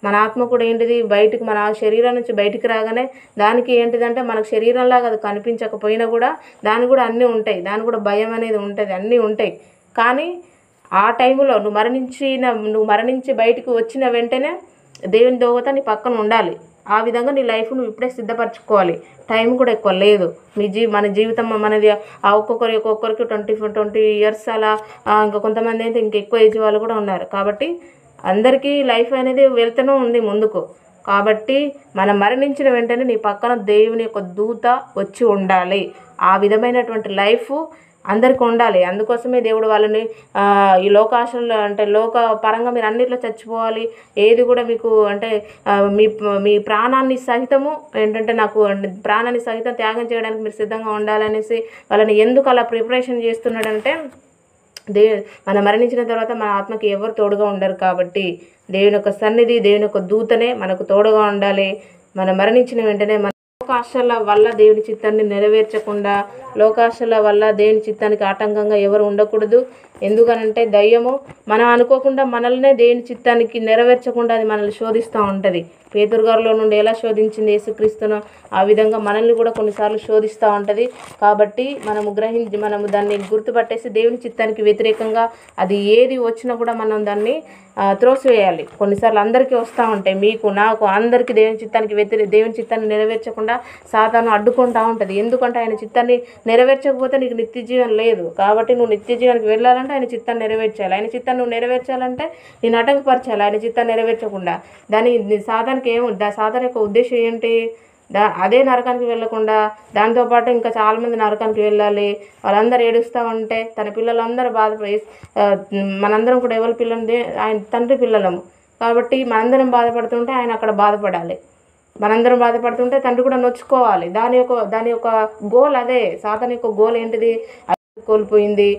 మన ఆత్మ కూడా ఏంటిది, బయటికి మన శరీరం నుంచి బయటికి రాగానే దానికి ఏంటిదంటే మనకు శరీరంలాగా అది కనిపించకపోయినా కూడా దానికి కూడా అన్నీ ఉంటాయి. దానికి కూడా భయం అనేది ఉంటుంది, అన్నీ ఉంటాయి. కానీ ఆ టైంలో నువ్వు మరణించి బయటికి వచ్చిన వెంటనే దేవుని దోవత నీ పక్కన ఉండాలి. ఆ విధంగా నీ లైఫ్ నువ్వు ఇప్పుడే సిద్ధపరచుకోవాలి. టైం కూడా ఎక్కువ లేదు. మన జీవితం మనది ఒక్కొక్కరికి 20 ఇయర్స్ అలా, ఇంకా కొంతమంది అయితే ఇంకెక్కువ ఏజ్ వాళ్ళు కూడా ఉన్నారు. కాబట్టి అందరికీ లైఫ్ అనేది వెళ్తూనే ఉంది ముందుకు. కాబట్టి మనం మరణించిన వెంటనే నీ పక్కన దేవుని యొక్క దూత వచ్చి ఉండాలి. ఆ విధమైనటువంటి లైఫ్ అందరికీ ఉండాలి. అందుకోసమే దేవుడు వాళ్ళని ఈ లోకాశంలో అంటే లోక పరంగా మీరు అన్నిట్లో చచ్చిపోవాలి, ఏది కూడా మీకు అంటే మీ ప్రాణాన్ని సహితము ఏంటంటే నాకు ప్రాణాన్ని సహితం త్యాగం చేయడానికి మీరు సిద్ధంగా ఉండాలనేసి వాళ్ళని ఎందుకు అలా ప్రిపరేషన్ చేస్తున్నాడంటే మనం మరణించిన తర్వాత మన ఆత్మకి ఎవరు తోడుగా ఉండరు. కాబట్టి దేవుని యొక్క సన్నిధి, దేవుని యొక్క దూతనే మనకు తోడుగా ఉండాలి. మనం మరణించిన వెంటనే లోకాశల వల్ల దేవుని చిత్తాన్ని నెరవేర్చకుండా, లోకాశల వల్ల దేవుని చిత్తానికి ఆటంకంగా ఎవరు ఉండకూడదు. ఎందుకనంటే దయ్యము మనం అనుకోకుండా మనల్నే దేవుని చిత్తానికి నెరవేర్చకుండా అది మనల్ని శోధిస్తూ ఉంటుంది. పేతురుగారిలో నుండి ఎలా శోధించింది యేసుక్రీస్తును, ఆ విధంగా మనల్ని కూడా కొన్నిసార్లు శోధిస్తూ ఉంటుంది. కాబట్టి మనము దాన్ని గుర్తుపట్టేసి దేవుని చిత్తానికి వ్యతిరేకంగా అది ఏది వచ్చినా కూడా మనం దాన్ని త్రోసివేయాలి. కొన్నిసార్లు అందరికీ వస్తూ ఉంటాయి, మీకు నాకు అందరికీ దేవుని చిత్తాన్ని నెరవేర్చకుండా సాతాను అడ్డుకుంటూ ఉంటుంది. ఎందుకంటే ఆయన చిత్తాన్ని నెరవేర్చకపోతే నీకు నిత్య జీవం లేదు. కాబట్టి నువ్వు నిత్య జీవానికి వెళ్ళాలంటే ఆయన చిత్తాన్ని నెరవేర్చాలి. ఆయన చిత్తాన్ని నువ్వు నెరవేర్చాలంటే నేను ఆటంకపరచాలి. ఆయన చిత్తాన్ని నెరవేర్చకుండా సాతాను యొక్క ఉద్దేశం ఏంటి? అదే నరకానికి వెళ్ళకుండా దాంతోపాటు ఇంకా చాలామంది నరకానికి వెళ్ళాలి. వాళ్ళందరూ ఏడుస్తూ ఉంటే తన పిల్లలందరూ బాధపడి, మనందరం కూడా ఎవరి పిల్లలు ఆయన తండ్రి పిల్లలము కాబట్టి మనందరం బాధపడుతుంటే ఆయన అక్కడ బాధపడాలి. మనందరం బాధపడుతుంటే తండ్రి కూడా నొచ్చుకోవాలి. దాని యొక్క గోల్ అదే. సాతాను యొక్క గోల్ ఏంటిది? కోల్పోయింది.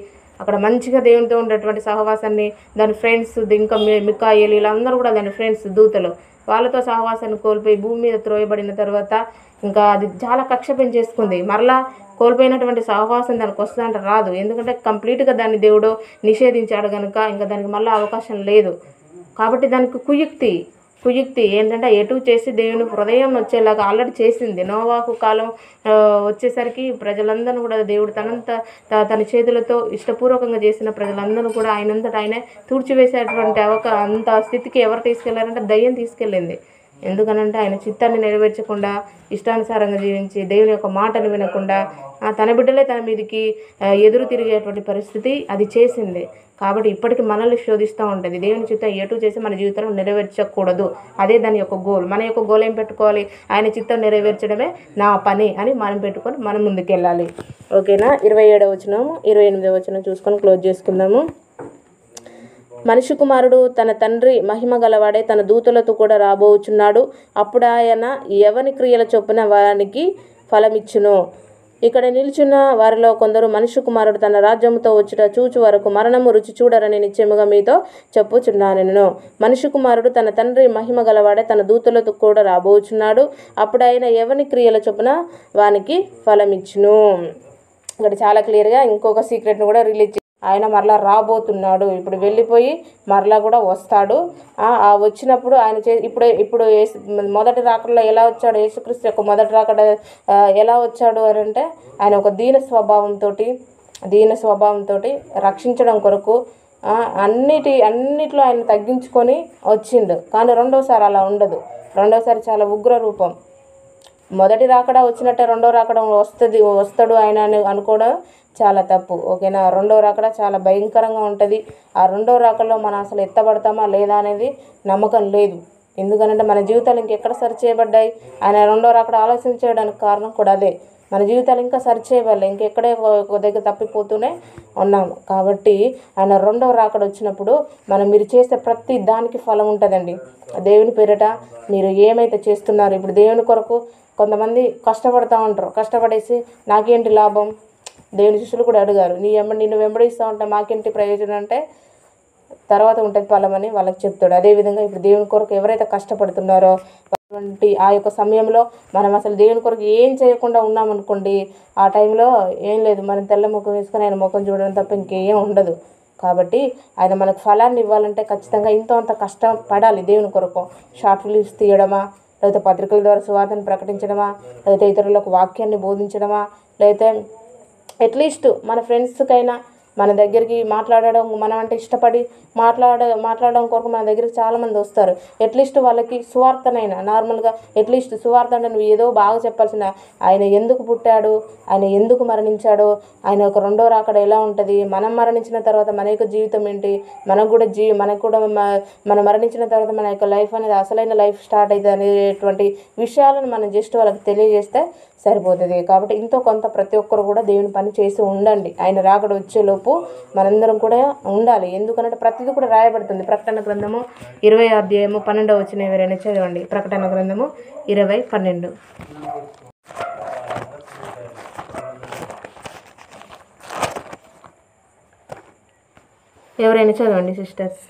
అక్కడ మంచిగా దేవునితో ఉండేటువంటి సహవాసాన్ని, దాని ఫ్రెండ్స్ ఇంకా మికాయేలు వీళ్ళందరూ కూడా దాని ఫ్రెండ్స్ దూతలు, వాళ్ళతో సహవాసాన్ని కోల్పోయి భూమి మీద త్రోయబడిన తర్వాత ఇంకా అది చాలా కక్ష పెంచేసుకుంది. మరలా కోల్పోయినటువంటి సహవాసం దానికి వస్తుందంటే రాదు. ఎందుకంటే కంప్లీట్గా దాన్ని దేవుడు నిషేధించాడు కనుక ఇంకా దానికి మళ్ళీ అవకాశం లేదు. కాబట్టి దానికి కుయుక్తి ఏంటంటే ఎటు చేసి దేవుని హృదయం వచ్చేలాగా ఆల్రెడీ చేసింది. నోవాహు కాలం వచ్చేసరికి ప్రజలందరూ కూడా దేవుడు తన చేతులతో ఇష్టపూర్వకంగా చేసిన ప్రజలందరూ కూడా ఆయనంతటా ఆయనే తుడిచివేసేటువంటి అంత స్థితికి ఎవరు తీసుకెళ్లారంటే దయ్యం తీసుకెళ్ళింది. ఎందుకనంటే ఆయన చిత్తాన్ని నెరవేర్చకుండా ఇష్టానుసారంగా జీవించి దేవుని యొక్క మాటను వినకుండా తన బిడ్డలే తన మీదకి ఎదురు తిరిగేటువంటి పరిస్థితి అది చేసింది. కాబట్టి ఇప్పటికీ మనల్ని శోధిస్తూ ఉంటుంది. దేవుని చిత్తం ఎటు చేసి మన జీవితంలో నెరవేర్చకూడదు. అదే దాని యొక్క గోల్. మన యొక్క గోల్ ఏం పెట్టుకోవాలి? ఆయన చిత్తం నెరవేర్చడమే నా పని అని మనం పెట్టుకొని మనం ముందుకెళ్ళాలి. ఓకేనా? 27వ వచనం 28వ వచనం చూసుకొని క్లోజ్ చేసుకుందాము. మనిషి కుమారుడు తన తండ్రి మహిమ గలవాడే తన దూతలతో కూడా రాబోచున్నాడు. అప్పుడు ఆయన ఎవని క్రియల చొప్పున వానికి ఫలమిచ్చును. ఇక్కడ నిల్చున్న వారిలో కొందరు మనిషి కుమారుడు తన రాజ్యముతో వచ్చుట చూచు వరకు మరణము రుచి చూడరని నిశ్చయముగా మీతో చెప్పుచున్నాను. మనిషి కుమారుడు తన తండ్రి మహిమ గలవాడే తన దూతలతో కూడా రాబోచున్నాడు. అప్పుడు ఆయన ఎవని క్రియల చొప్పున వానికి ఫలమిచ్చును. ఇక్కడ చాలా క్లియర్గా ఇంకొక సీక్రెట్ను కూడా రిలీజ్ ఆయన మరలా రాబోతున్నాడు. ఇప్పుడు వెళ్ళిపోయి మరలా కూడా వస్తాడు. ఆ వచ్చినప్పుడు ఆయన ఇప్పుడు మొదటి రాకడలో ఎలా వచ్చాడు, యేసుక్రీస్తు యొక్క మొదటి రాకడ ఎలా వచ్చాడు అని అంటే ఆయన ఒక దీన స్వభావంతో రక్షించడం కొరకు అన్నిట్లో ఆయన తగ్గించుకొని వచ్చిండు. కానీ రెండోసారి అలా ఉండదు. రెండోసారి చాలా ఉగ్ర రూపం. మొదటి రాకడ వచ్చినట్టే రెండో రాకడ వస్తాడు ఆయన అని అనుకోవడం చాలా తప్పు. ఓకేనా. రెండో రాకడ చాలా భయంకరంగా ఉంటుంది. ఆ రెండో రాకడలో మనం అసలు ఎత్తబడతామా లేదా అనేది నమ్మకం లేదు. ఎందుకంటే మన జీవితాలు ఇంకెక్కడ సరి చేయబడ్డాయి. ఆయన రెండో రాకడ ఆలోచన చేయడానికి కారణం కూడా అదే. మన జీవితాలు ఇంకా సరి చేయబడలే, ఇంకెక్కడే ఒక దగ్గర తప్పిపోతూనే ఉన్నాము. కాబట్టి ఆయన రెండవ రాకడ వచ్చినప్పుడు మీరు చేసే ప్రతి దానికి ఫలం ఉంటుందండి. దేవుని పేరిట మీరు ఏమైతే చేస్తున్నారు, ఇప్పుడు దేవుని కొరకు కొంతమంది కష్టపడుతూ ఉంటారు. కష్టపడేసి నాకేంటి లాభం, దేవుని శిష్యులు కూడా అడిగారు, నిన్ను వెంబడిస్తూ ఉంటే మాకేంటి ప్రయోజనం అంటే తర్వాత ఉంటుంది ఫలమని వాళ్ళకి చెప్తాడు. అదేవిధంగా ఇప్పుడు దేవుని కొరకు ఎవరైతే కష్టపడుతున్నారో అటువంటి ఆ యొక్క సమయంలో మనం అసలు దేవుని కొరకు ఏం చేయకుండా ఉన్నామనుకోండి, ఆ టైంలో ఏం లేదు, మనం తెల్ల ముఖం వేసుకొని ఆయన ముఖం చూడడం తప్ప ఇంకేం ఉండదు. కాబట్టి ఆయన మనకు ఫలాన్ని ఇవ్వాలంటే ఖచ్చితంగా అంత కష్టపడాలి దేవుని కొరకు. షార్ట్ ఫిలిమ్స్ తీయడమా, లేకపోతే పత్రికల ద్వారా సువార్తను ప్రకటించడమా, లేకపోతే ఇతరులకు వాక్యాన్ని బోధించడమా, లేకపోతే అట్లీస్ట్ మన ఫ్రెండ్స్కైనా మన దగ్గరికి మాట్లాడడం, మనం అంటే ఇష్టపడి మాట్లాడడం కొరకు మన దగ్గరికి చాలామంది వస్తారు. అట్లీస్ట్ వాళ్ళకి సువార్తనైనా నార్మల్గా అట్లీస్ట్ సువార్త అంటే నువ్వు ఏదో బాగా చెప్పాల్సిన, ఆయన ఎందుకు పుట్టాడు, ఆయన ఎందుకు మరణించాడు, ఆయన ఒక రెండో రాకడ ఎలా ఉంటుంది, మనం మరణించిన తర్వాత మన యొక్క జీవితం ఏంటి, మనకు కూడా మనం మరణించిన తర్వాత మన యొక్క లైఫ్ అనేది అసలైన లైఫ్ స్టార్ట్ అవుతుంది అనేటువంటి విషయాలను మనం జస్ట్ వాళ్ళకి తెలియజేస్తే సరిపోతుంది. కాబట్టి కొంత ప్రతి ఒక్కరు కూడా దేవుని పని చేసి ఉండండి. ఆయన రాకడ వచ్చేలోపు మనందరం కూడా ఉండాలి. ఎందుకంటే ప్రతిదీ కూడా రాయబడుతుంది. ప్రకటన గ్రంథము 20 అధ్యాయము 12 వచనం ఎవరైనా చదవండి. ప్రకటన గ్రంథము 20:12. ఎవరైనా చదవండి సిస్టర్స్.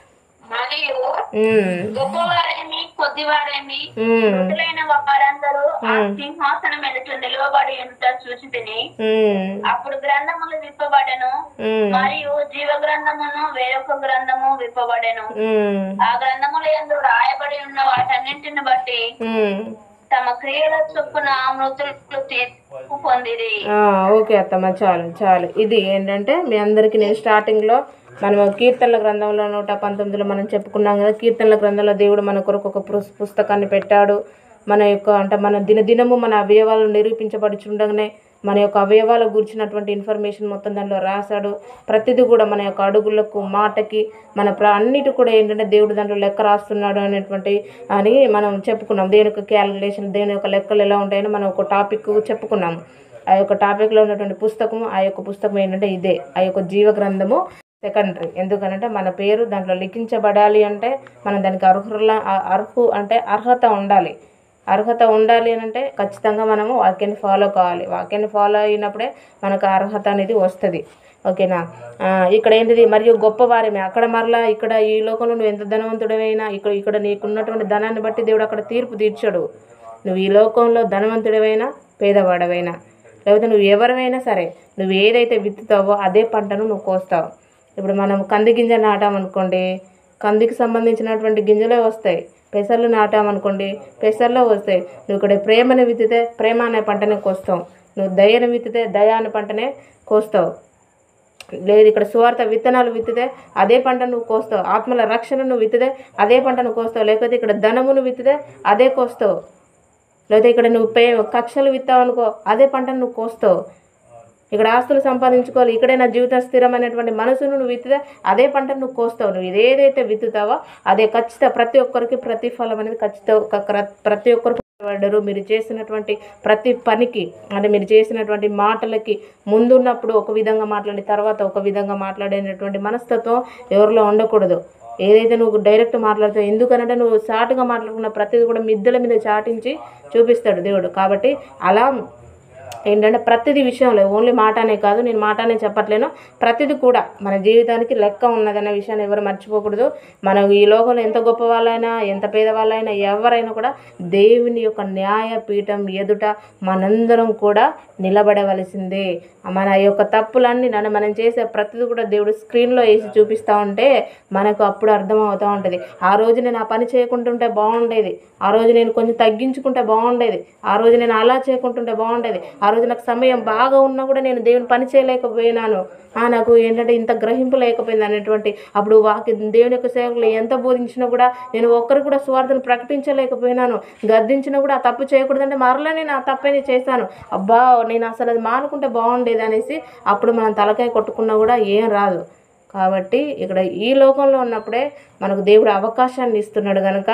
గొప్పవారేమి కొద్దివారేమి మృతులైన వారందరూ ఆ సింహాసనం ఎదుట నిలవబడి ఉంట చూచితిని. అప్పుడు గ్రంథములు విప్పబడెను, మరియు జీవ గ్రంథమును వేరొక గ్రంథము విప్పబడెను. ఆ గ్రంథముల యందు రాయబడి ఉన్న వాటన్నింటిని బట్టి తమ క్రియల చొప్పున మృతులు తీర్పు పొందిరి. ఓకే అత్తమ్మ, చాలు. ఇది ఏంటంటే మీ అందరికీ నేను స్టార్టింగ్లో మనం కీర్తనల గ్రంథంలో 119లో మనం చెప్పుకున్నాం కదా. కీర్తనల గ్రంథంలో దేవుడు మన కొరకు ఒక పుస్తకాన్ని పెట్టాడు. మన దినదినము మన అవయవాలను నిరూపించబడుచుండగానే మన యొక్క అవయవాల గురించినటువంటి ఇన్ఫర్మేషన్ మొత్తం దానిలో రాశాడు. ప్రతిదీ కూడా మన యొక్క అడుగులకు, మాటకి, మన అన్నిటి కూడా ఏంటంటే దేవుడు దాంట్లో లెక్క రాస్తున్నాడు అని మనం చెప్పుకున్నాం. దేని యొక్క క్యాలిక్యులేషన్, దేని యొక్క లెక్కలు ఎలా ఉంటాయని మనం ఒక టాపిక్ చెప్పుకున్నాము. ఆ యొక్క టాపిక్లో ఉన్నటువంటి పుస్తకం, ఆ యొక్క పుస్తకం ఏంటంటే ఇదే, ఆ యొక్క జీవ గ్రంథము సెకండరీ. ఎందుకనంటే మన పేరు దాంట్లో లిఖించబడాలి అంటే మనం దానికి అర్హత ఉండాలి. అర్హత ఉండాలి అని అంటే ఖచ్చితంగా మనము వాక్యాన్ని ఫాలో కావాలి. వాక్యాన్ని ఫాలో అయినప్పుడే మనకు అర్హత అనేది వస్తుంది. ఓకేనా. ఇక్కడ ఏంటిది, మరియు గొప్పవారేమే. అక్కడ మరలా ఇక్కడ ఈ లోకంలో నువ్వు ఎంత ధనవంతుడైనా ఇక్కడ నీకున్నటువంటి ధనాన్ని బట్టి దేవుడు అక్కడ తీర్పు తీర్చాడు. నువ్వు ఈ లోకంలో ధనవంతుడవైనా పేదవాడవైనా, లేకపోతే నువ్వు ఎవరైనా సరే, నువ్వు ఏదైతే విత్తుతావో అదే పంటను నువ్వు కోస్తావు. ఇప్పుడు మనం కంది గింజ నాటామనుకోండి, కందికి సంబంధించినటువంటి గింజలే వస్తాయి. పెసర్లు నాటామనుకోండి, పెసర్లో వస్తాయి. నువ్వు ఇక్కడ ప్రేమను విత్తితే ప్రేమ అనే పంటనే కోస్తావు. నువ్వు దయను విత్తితే దయ అనే పంటనే కోస్తావు. లేదు ఇక్కడ సువార్త విత్తనాలు విత్తితే అదే పంట నువ్వు కోస్తావు. ఆత్మల రక్షణను విత్తితే అదే పంటను కోస్తావు. లేకపోతే ఇక్కడ ధనమును విత్తితే అదే కోస్తావు. లేకపోతే ఇక్కడ నువ్వు కక్షలు విత్తావు అనుకో, అదే పంటను నువ్వు కోస్తావు. ఇక్కడ ఆస్తులు సంపాదించుకోవాలి, ఇక్కడే నా జీవిత స్థిరమైనటువంటి మనసును నువ్వు విత్తితే అదే పంటను నువ్వు కోస్తావు. నువ్వు ఏదైతే విత్తుతావో అదే ఖచ్చితంగా ప్రతి ఒక్కరికి ప్రతిఫలం అనేది ఖచ్చితంగా ప్రతి ఒక్కరికి పడ్డారు. మీరు చేసినటువంటి ప్రతి పనికి అంటే మీరు చేసినటువంటి మాటలకి ముందున్నప్పుడు ఒక విధంగా మాట్లాడి తర్వాత ఒక విధంగా మాట్లాడేటటువంటి మనస్తత్వం ఎవరిలో ఉండకూడదు. ఏదైతే నువ్వు డైరెక్ట్ మాట్లాడుతావు, ఎందుకనంటే నువ్వు చాటుగా మాట్లాడుకున్న ప్రతిదీ కూడా మిద్దెల మీద చాటించి చూపిస్తాడు దేవుడు. కాబట్టి అలా ఏంటంటే ప్రతిదీ విషయంలో ఓన్లీ మాటనే కాదు, నేను మాటనే చెప్పట్లేను, ప్రతిదీ కూడా మన జీవితానికి లెక్క ఉన్నదనే విషయాన్ని ఎవరు మర్చిపోకూడదు. మనం ఈ లోకంలో ఎంత గొప్ప వాళ్ళైనా, ఎంత పేదవాళ్ళైనా, ఎవరైనా కూడా దేవుని యొక్క న్యాయపీఠం ఎదుట మనందరం కూడా నిలబడవలసిందే. మన యొక్క తప్పులన్నీ మనం చేసే ప్రతిదీ కూడా దేవుడు స్క్రీన్లో వేసి చూపిస్తూ ఉంటే మనకు అప్పుడు అర్థమవుతూ ఉంటుంది. ఆ రోజు నేను ఆ పని చేయకుంటుంటే బాగుండేది, ఆ రోజు నేను కొంచెం తగ్గించుకుంటే బాగుండేది, ఆ రోజు నేను అలా చేయకుంటుంటే బాగుండేది, ఆ రోజు నాకు సమయం బాగా ఉన్నా కూడా నేను దేవుని పని చేయలేకపోయినాను, నాకు ఏంటంటే ఇంత గ్రహింపు లేకపోయింది అనేటువంటి అప్పుడు దేవుని యొక్క సేవకులు ఎంత బోధించినా కూడా నేను ఒక్కరు కూడా సువార్తను ప్రకటించలేకపోయినాను, గద్దించినా కూడా ఆ తప్పు చేయకూడదంటే మరలా నేను ఆ తప్పని చేశాను, అబ్బా నేను అసలు అది మానుకుంటే బాగుండేది అనేసి అప్పుడు మనం తలకాయ కొట్టుకున్నా కూడా ఏం రాదు. కాబట్టి ఇక్కడ ఈ లోకంలో ఉన్నప్పుడే మనకు దేవుడు అవకాశాన్ని ఇస్తున్నాడు కనుక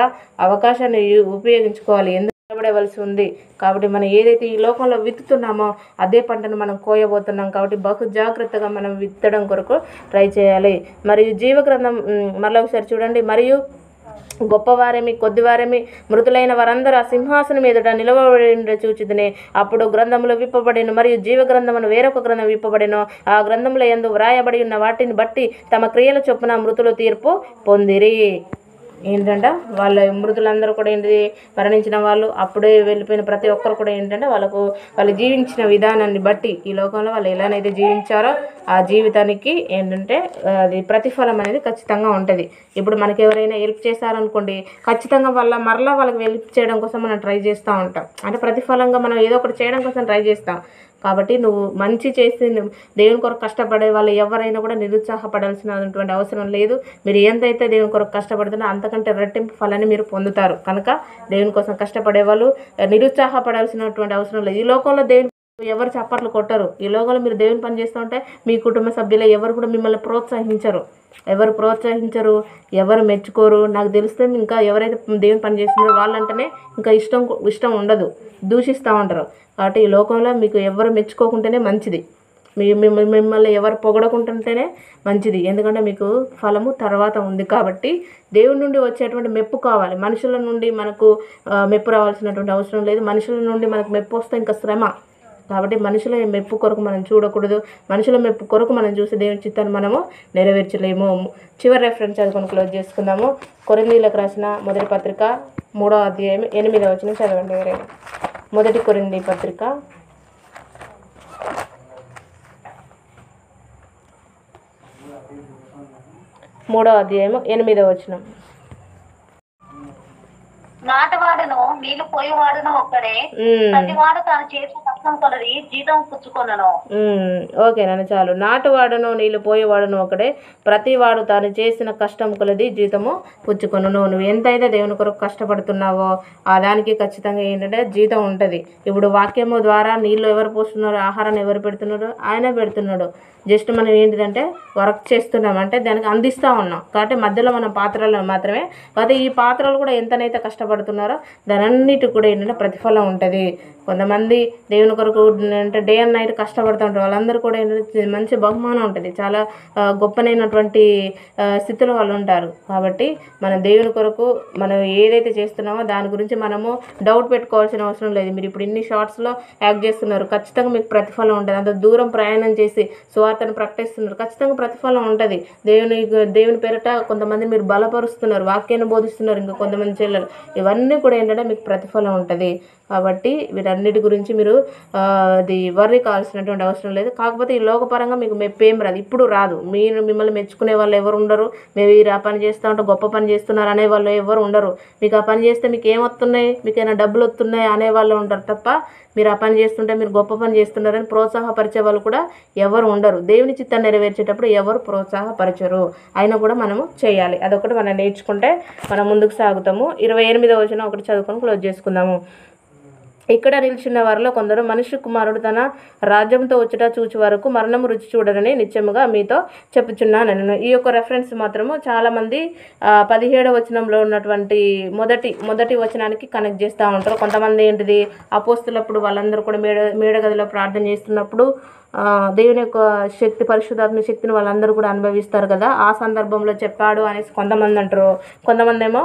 అవకాశాన్ని ఉపయోగించుకోవాలి. ఎందుకు నిలబడవలసి ఉంది కాబట్టి మనం ఏదైతే ఈ లోకంలో విత్తుతున్నామో అదే పంటను మనం కోయబోతున్నాం కాబట్టి బహు జాగ్రత్తగా మనం విత్తడం కొరకు ట్రై చేయాలి. మరియు జీవగ్రంథం మరలా ఒకసారి చూడండి. మరియు గొప్పవారేమి కొద్దివారేమి మృతులైన వారందరూ ఆ సింహాసనం ఎదుట నిలవబడి చూచితిని. అప్పుడు గ్రంథములు విప్పబడిను, మరియు జీవ గ్రంథమును వేరొక గ్రంథం విప్పబడిను. ఆ గ్రంథముల యందు వ్రాయబడి ఉన్న వాటిని బట్టి తమ క్రియల చొప్పున మృతులు తీర్పు పొందిరి. ఏంటంటే వాళ్ళ మృతులందరూ కూడా ఏంటి మరణించిన వాళ్ళు, అప్పుడే వెళ్ళిపోయిన ప్రతి ఒక్కరు కూడా ఏంటంటే వాళ్ళు జీవించిన విధానాన్ని బట్టి ఈ లోకంలో వాళ్ళు ఎలానైతే జీవించారో ఆ జీవితానికి ఏంటంటే అది ప్రతిఫలం అనేది ఖచ్చితంగా ఉంటుంది. ఇప్పుడు మనకి ఎవరైనా హెల్ప్ చేశారనుకోండి, ఖచ్చితంగా మరలా వాళ్ళకి హెల్ప్ చేయడం కోసం మనం ట్రై చేస్తూ ఉంటాం. అంటే ప్రతిఫలంగా మనం ఏదో ఒకటి చేయడం కోసం ట్రై చేస్తాం. కాబట్టి నువ్వు మంచి చేసి దేవుని కొరకు కష్టపడే వాళ్ళు ఎవరైనా కూడా నిరుత్సాహపడాల్సినటువంటి అవసరం లేదు. మీరు ఎంతైతే దేవుని కొరకు కష్టపడుతున్నా అంతకంటే రెట్టింపు ఫలాన్ని మీరు పొందుతారు. కనుక దేవుని కోసం కష్టపడే వాళ్ళు నిరుత్సాహపడాల్సినటువంటి అవసరం లేదు. ఈ లోకంలో దేవుని ఎవరు చప్పట్లు కొట్టరు. ఈ లోకంలో మీరు దేవుని పని చేస్తూ ఉంటే మీ కుటుంబ సభ్యులు ఎవరు కూడా మిమ్మల్ని ప్రోత్సహించరు, ఎవరు మెచ్చుకోరు. నాకు తెలిస్తే ఇంకా ఎవరైతే దేవుని పని చేస్తున్నారో వాళ్ళంటేనే ఇంకా ఇష్టం ఉండదు, దూషిస్తూ ఉంటారు. కాబట్టి ఈ లోకంలో మీకు ఎవరు మెచ్చుకోకుంటేనే మంచిది, మిమ్మల్ని ఎవరు పొగడకుంటుంటేనే మంచిది. ఎందుకంటే మీకు ఫలము తర్వాత ఉంది. కాబట్టి దేవుని నుండి వచ్చేటువంటి మెప్పు కావాలి. మనుషుల నుండి మనకు మెప్పు రావాల్సినటువంటి అవసరం లేదు. మనుషుల నుండి మనకు మెప్పు వస్తే ఇంకా శ్రమ. కాబట్టి మనుషుల మెప్పు కొరకు మనం చూడకూడదు. మనుషుల మెప్పు కొరకు మనం చూసి దేవుని చిత్తాన్ని మనము నెరవేర్చలేము. చివరి రెఫరెన్స్ చదువుకొని క్లోజ్ చేసుకుందాము. కొరింథీయులకు రాసిన మొదటి పత్రిక 3వ అధ్యాయం 8వ వచనం చదవండి ఎవరైనా. మొదటి కొరింథీ పత్రిక 3వ అధ్యాయం 8వ వచనం. నాటవాడును నీళ్లు పోయేవాడును ఒక్కడే, ప్రతివాడు తాను చేసిన కష్టం కొలది జీతం పుచ్చుకొనను. ఓకేనా, చాలు. నాటువాడును నీళ్ళు పోయేవాడును ఒకడే, ప్రతివాడు తాను చేసిన కష్టం కొలది జీతము పుచ్చుకొనును. నువ్వు ఎంతైతే దేవుని కొరకు కష్టపడుతున్నావో ఆ దానికి ఖచ్చితంగా ఏంటంటే జీతం ఉంటుంది. ఇప్పుడు వాక్యము ద్వారా నీళ్ళు ఎవరు పోస్తున్నారు, ఆహారాన్ని ఎవరు పెడుతున్నారు, ఆయన పెడుతున్నాడు. జస్ట్ మనం ఏంటిదంటే వర్క్ చేస్తున్నాం అంటే దానికి అందిస్తూ ఉన్నాం. కాబట్టి మధ్యలో మన పాత్రలు మాత్రమే. కాబట్టి ఈ పాత్రలు కూడా ఎంతనైతే కష్టపడుతున్నారో దాని అన్నిటి కూడా ఏంటంటే ప్రతిఫలం ఉంటుంది. కొంతమంది దేవుని కొరకు అంటే డే అండ్ నైట్ కష్టపడుతూ ఉంటారు. వాళ్ళందరూ కూడా ఏంటంటే మంచి బహుమానం ఉంటుంది, చాలా గొప్పనైనటువంటి స్థితిలో వాళ్ళు ఉంటారు. కాబట్టి మన దేవుని కొరకు మనం ఏదైతే చేస్తున్నామో దాని గురించి మనము డౌట్ పెట్టుకోవాల్సిన అవసరం లేదు. మీరు ఇప్పుడు ఇన్ని షార్ట్స్లో యాక్ట్ చేస్తున్నారు, ఖచ్చితంగా మీకు ప్రతిఫలం ఉంటుంది. అంత దూరం ప్రయాణం చేసి సువార్తను ప్రకటిస్తున్నారు, ఖచ్చితంగా ప్రతిఫలం ఉంటుంది. దేవుని పేరిట కొంతమంది మీరు బలపరుస్తున్నారు, వాక్యాన్ని బోధిస్తున్నారు, ఇంకా కొంతమంది చెల్లెలు, ఇవన్నీ కూడా ఏంటంటే మీకు ప్రతిఫలం ఉంటుంది. కాబట్టి వీటన్నిటి గురించి మీరు అది వర్రీ కావాల్సినటువంటి అవసరం లేదు. కాకపోతే ఈ లోకపరంగా మీకు మెప్పేం రాదు, ఇప్పుడు రాదు. మిమ్మల్ని మెచ్చుకునే వాళ్ళు ఎవరు ఉండరు. మీరు ఆ పని చేస్తూ ఉంటే గొప్ప పని చేస్తున్నారు అనే వాళ్ళు ఎవరు ఉండరు. మీకు ఆ పని చేస్తే మీకు ఏమొస్తున్నాయి, మీకు ఏమైనా డబ్బులు వస్తున్నాయి అనేవాళ్ళు ఉంటారు తప్ప మీరు ఆ పని చేస్తుంటే మీరు గొప్ప పని చేస్తున్నారని ప్రోత్సాహపరిచే వాళ్ళు కూడా ఎవరు ఉండరు. దేవుని చిత్తాన్ని నెరవేర్చేటప్పుడు ఎవరు ప్రోత్సాహపరచరు. అయినా కూడా మనము చేయాలి. అదొకటి మనం నేర్చుకుంటే మనం ముందుకు సాగుతాము. 28వ వచనం ఒకటి చదువుకొని క్లోజ్ చేసుకుందాము. ఇక్కడ నిలిచిన వారిలో కొందరు మనుష్య కుమారుడు తన రాజ్యంతో వచ్చుట చూచి వరకు మరణము రుచి చూడరని నిత్యముగా మీతో చెప్పుచున్నాను నేను. ఈ యొక్క రెఫరెన్స్ మాత్రము చాలామంది 17వ వచనంలో ఉన్నటువంటి మొదటి వచనానికి కనెక్ట్ చేస్తూ ఉంటారు. కొంతమంది ఏంటిది అపోస్తులప్పుడు వాళ్ళందరూ కూడా మేడగదిలో ప్రార్థన చేస్తున్నప్పుడు దేవుని యొక్క శక్తి, పరిశుద్ధాత్మ శక్తిని వాళ్ళందరూ కూడా అనుభవిస్తారు కదా, ఆ సందర్భంలో చెప్పాడు అనేసి కొంతమంది అంటారు. కొంతమంది ఏమో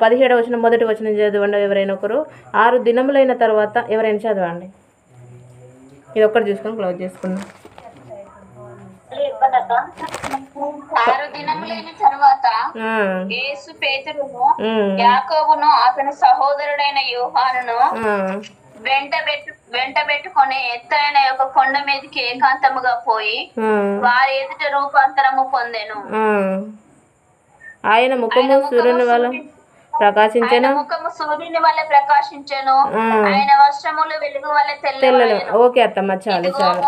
17వ వచనం మొదటి వచనం చదవండి ఎవరైనా ఒకరు. 6 దినములైన తర్వాత ఎవరైనా చదవండి. ఇది ఒక్కటి చూసుకొని క్లోజ్ చేసుకుందాం. 6 దినములైన తర్వాత ఆ, యేసు పేతురును ఉమ్, యాకోబును అతని సహోదరుడైన యోహానును ఆ, వెంటబెట్టుకొని ఎత్తైన ఒక కొండ మీదకి ఏకాంతముగా పోయి ఆ, వారి ఎదుట రూపాంతరము పొందెను. ఆ. ఆయన ముఖము సూర్యుని వల్ల ప్రకాశించెను. ఆయన ముఖము సూర్యుని వల్ల ప్రకాశించెను, ఆ. ఆయన వస్త్రములు వెలుగు వల్ల తెల్లలు. తెల్లవాయెను. ఓకే అత్తమ్మ, చాలు చాలు.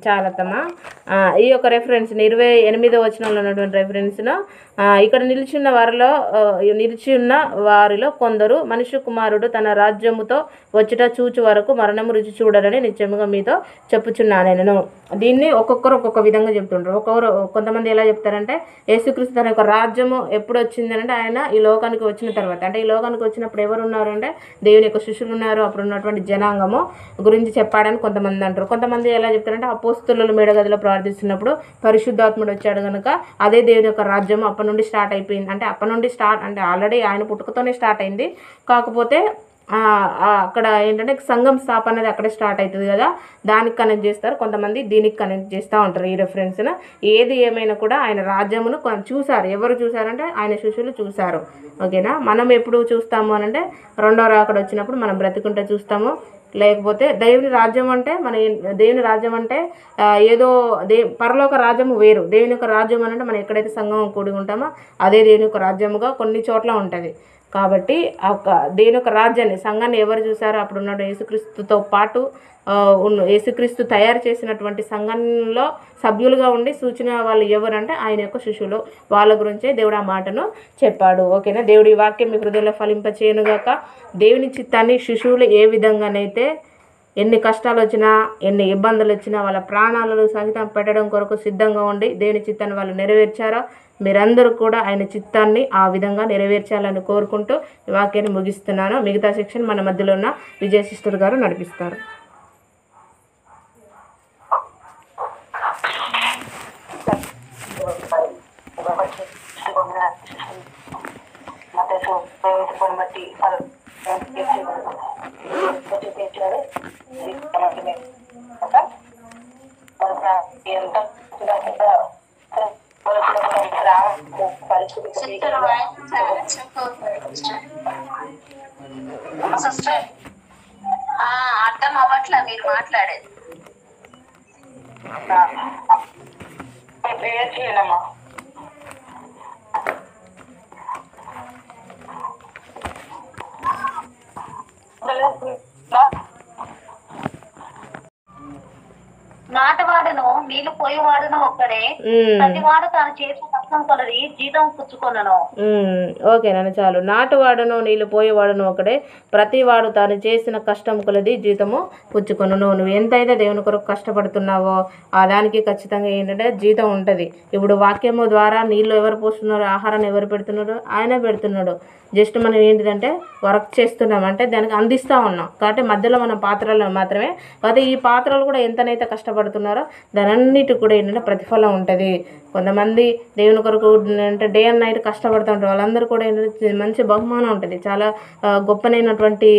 చాలు అత్తమ్మ. ఈ యొక్క రెఫరెన్స్ని 28వ వచనంలో ఉన్నటువంటి రెఫరెన్స్ను ఇక్కడ నిలిచి ఉన్న వారిలో కొందరు మనుష్య కుమారుడు తన రాజ్యముతో వచ్చుట చూచు వరకు మరణము రుచి చూడరని నిత్యముగా మీతో చెప్పుచున్నాను నేను. దీన్ని ఒక్కొక్కరు ఒక్కొక్క విధంగా చెప్తుంటారు. కొంతమంది ఎలా చెప్తారంటే యేసుక్రీస్తు తన యొక్క రాజ్యము ఎప్పుడు వచ్చింది అంటే ఆయన ఈ లోకానికి వచ్చిన తర్వాత, అంటే ఈ లోకానికి వచ్చినప్పుడు ఎవరు ఉన్నారు అంటే దేవుని యొక్క శిష్యులు ఉన్నారు, అప్పుడు ఉన్నటువంటి జనాంగము గురించి చెప్పాడని కొంతమంది అంటారు. కొంతమంది ఎలా చెప్తారంటే అపోస్తలులు మేడగదిలో ప్రార్థిస్తున్నప్పుడు పరిశుద్ధాత్ముడు వచ్చాడు కనుక అదే దేవుని యొక్క రాజ్యం అప్పటి నుండి స్టార్ట్ అయిపోయింది. అంటే అప్పటి నుండి అంటే ఆల్రెడీ ఆయన పుట్టుకతోనే స్టార్ట్ అయింది, కాకపోతే అక్కడ ఏంటంటే సంఘం స్థాపన అనేది అక్కడే స్టార్ట్ అవుతుంది కదా, దానికి కనెక్ట్ చేస్తారు. కొంతమంది దీనికి కనెక్ట్ చేస్తూ ఉంటారు ఈ రెఫరెన్స్ను. ఏది ఏమైనా కూడా ఆయన రాజ్యమును చూశారు. ఎవరు చూశారంటే ఆయన శిష్యులు చూశారు. ఓకేనా. మనం ఎప్పుడు చూస్తాము అని అంటే రెండో రాకడ వచ్చినప్పుడు మనం బ్రతికుంటే చూస్తాము. లేకపోతే దేవుని రాజ్యం అంటే దేవుని రాజ్యం అంటే ఏదో పరలోక రాజ్యము వేరు. దేవుని యొక్క రాజ్యం అంటే మనం ఎక్కడైతే సంఘం కూడి ఉంటామో అదే దేవుని యొక్క రాజ్యముగా కొన్ని చోట్ల ఉంటుంది. కాబట్టి దేవుని యొక్క రాజ్యాన్ని సంఘాన్ని ఎవరు చూసారో అప్పుడు ఉన్న యేసుక్రీస్తుతో పాటు యేసుక్రీస్తు తయారు చేసినటువంటి సంఘంలో సభ్యులుగా ఉండి సూచన వాళ్ళు ఎవరంటే ఆయన యొక్క శిష్యులు. వాళ్ళ గురించే దేవుడు ఆ మాటను చెప్పాడు. ఓకేనా. దేవుడి వాక్యం మీ హృదయంలో ఫలింపచేయనుగాక. దేవుని చిత్తాన్ని శిశువులు ఏ విధంగానైతే ఎన్ని కష్టాలు వచ్చినా ఎన్ని ఇబ్బందులు వచ్చినా వాళ్ళ ప్రాణాలను సహితం పెట్టడం కొరకు సిద్ధంగా ఉండి దేవుని చిత్తాన్ని వాళ్ళు నెరవేర్చారో మీరందరూ కూడా ఆయన చిత్తాన్ని ఆ విధంగా నెరవేర్చాలని కోరుకుంటూ ఈ వాక్యాన్ని ముగిస్తున్నాను. మిగతా సెక్షన్ మన మధ్యలో ఉన్న విజయ సిస్టర్ గారు నడిపిస్తారు. అర్థం అవ్వట్లా మీరు మాట్లాడేది. చేయనమ్మా. నాటవాడును నీళ్లు పోయేవాడును ఒక్కడే, ప్రతివాడు తాను చేసిన కష్టం కొలది జీతం పుచ్చుకొనను. ఓకేనా, చాలు. నాటువాడును నీళ్ళు పోయేవాడును ఒకడే, ప్రతివాడు తాను చేసిన కష్టం కొలది జీతము పుచ్చుకొను. నువ్వు ఎంతైతే దేవుని కొరకు కష్టపడుతున్నావో ఆ దానికి ఖచ్చితంగా ఏంటంటే జీతం ఉంటుంది. ఇప్పుడు వాక్యము ద్వారా నీళ్ళు ఎవరు పోస్తున్నారు, ఆహారాన్ని ఎవరు పెడుతున్నారు, ఆయన పెడుతున్నాడు. జస్ట్ మనం ఏంటిదంటే వర్క్ చేస్తున్నాం అంటే దానికి అందిస్తూ ఉన్నాం కాబట్టి మధ్యలో మన పాత్రలు మాత్రమే. కాబట్టి ఈ పాత్రలు కూడా ఎంతనైతే కష్టపడుతున్నారో దానన్నిటి కూడా ఏంటంటే ప్రతిఫలం ఉంటుంది. కొంతమంది దేవుని కొరకు అంటే డే అండ్ నైట్ కష్టపడుతూ ఉంటారు, వాళ్ళందరూ కూడా ఏంటంటే మంచి బహుమానం ఉంటుంది, చాలా గొప్పనైనటువంటి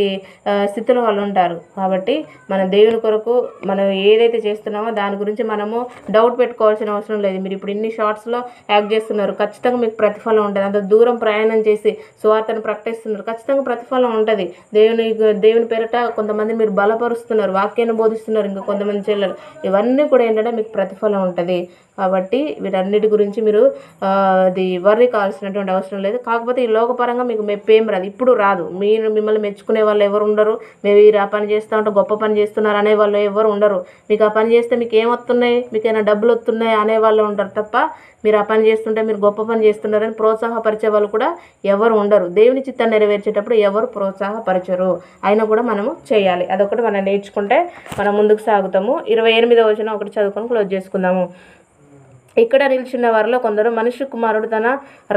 స్థితిలో వాళ్ళు ఉంటారు. కాబట్టి మనం దేవుని కొరకు మనం ఏదైతే చేస్తున్నామో దాని గురించి మనము డౌట్ పెట్టుకోవాల్సిన అవసరం లేదు. మీరు ఇప్పుడు ఇన్ని షార్ట్స్లో యాక్ట్ చేస్తున్నారు, ఖచ్చితంగా మీకు ప్రతిఫలం ఉంటుంది. అంత దూరం ప్రయాణం చేసి సువార్తను ప్రకటిస్తున్నారు, ఖచ్చితంగా ప్రతిఫలం ఉంటుంది. దేవుని పేరిట కొంతమంది మీరు బలపరుస్తున్నారు, వాక్యాన్ని బోధిస్తున్నారు, ఇంకా కొంతమంది చెల్లెలు, ఇవన్నీ కూడా ఏంటంటే మీకు ప్రతిఫలం ఉంటుంది. కాబట్టి వీటన్నిటి గురించి మీరు అది వర్రీ కావాల్సినటువంటి అవసరం లేదు. కాకపోతే ఈ లోకపరంగా మీకు మెప్పేం రాదు, ఇప్పుడు రాదు. మిమ్మల్ని మెచ్చుకునే వాళ్ళు ఎవరు ఉండరు. మీరు ఆ పని చేస్తూ ఉంటే గొప్ప పని చేస్తున్నారు అనే వాళ్ళు ఎవరు ఉండరు. మీకు ఆ పని చేస్తే మీకు ఏమొస్తున్నాయి, మీకు ఏమైనా డబ్బులు వస్తున్నాయి అనేవాళ్ళు ఉంటారు తప్ప మీరు ఆ పని చేస్తుంటే మీరు గొప్ప పని చేస్తున్నారని ప్రోత్సాహపరిచే వాళ్ళు కూడా ఎవరు ఉండరు. దేవుని చిత్తాన్ని నెరవేర్చేటప్పుడు ఎవరు ప్రోత్సాహపరచరు, అయినా కూడా మనము చేయాలి. అదొకటి మనం నేర్చుకుంటే మనం ముందుకు సాగుతాము. 28వ వచనం ఒకటి చదువుకొని క్లోజ్ చేసుకుందాము. ఇక్కడ నిలిచిన వారిలో కొందరు మనుష్య కుమారుడు తన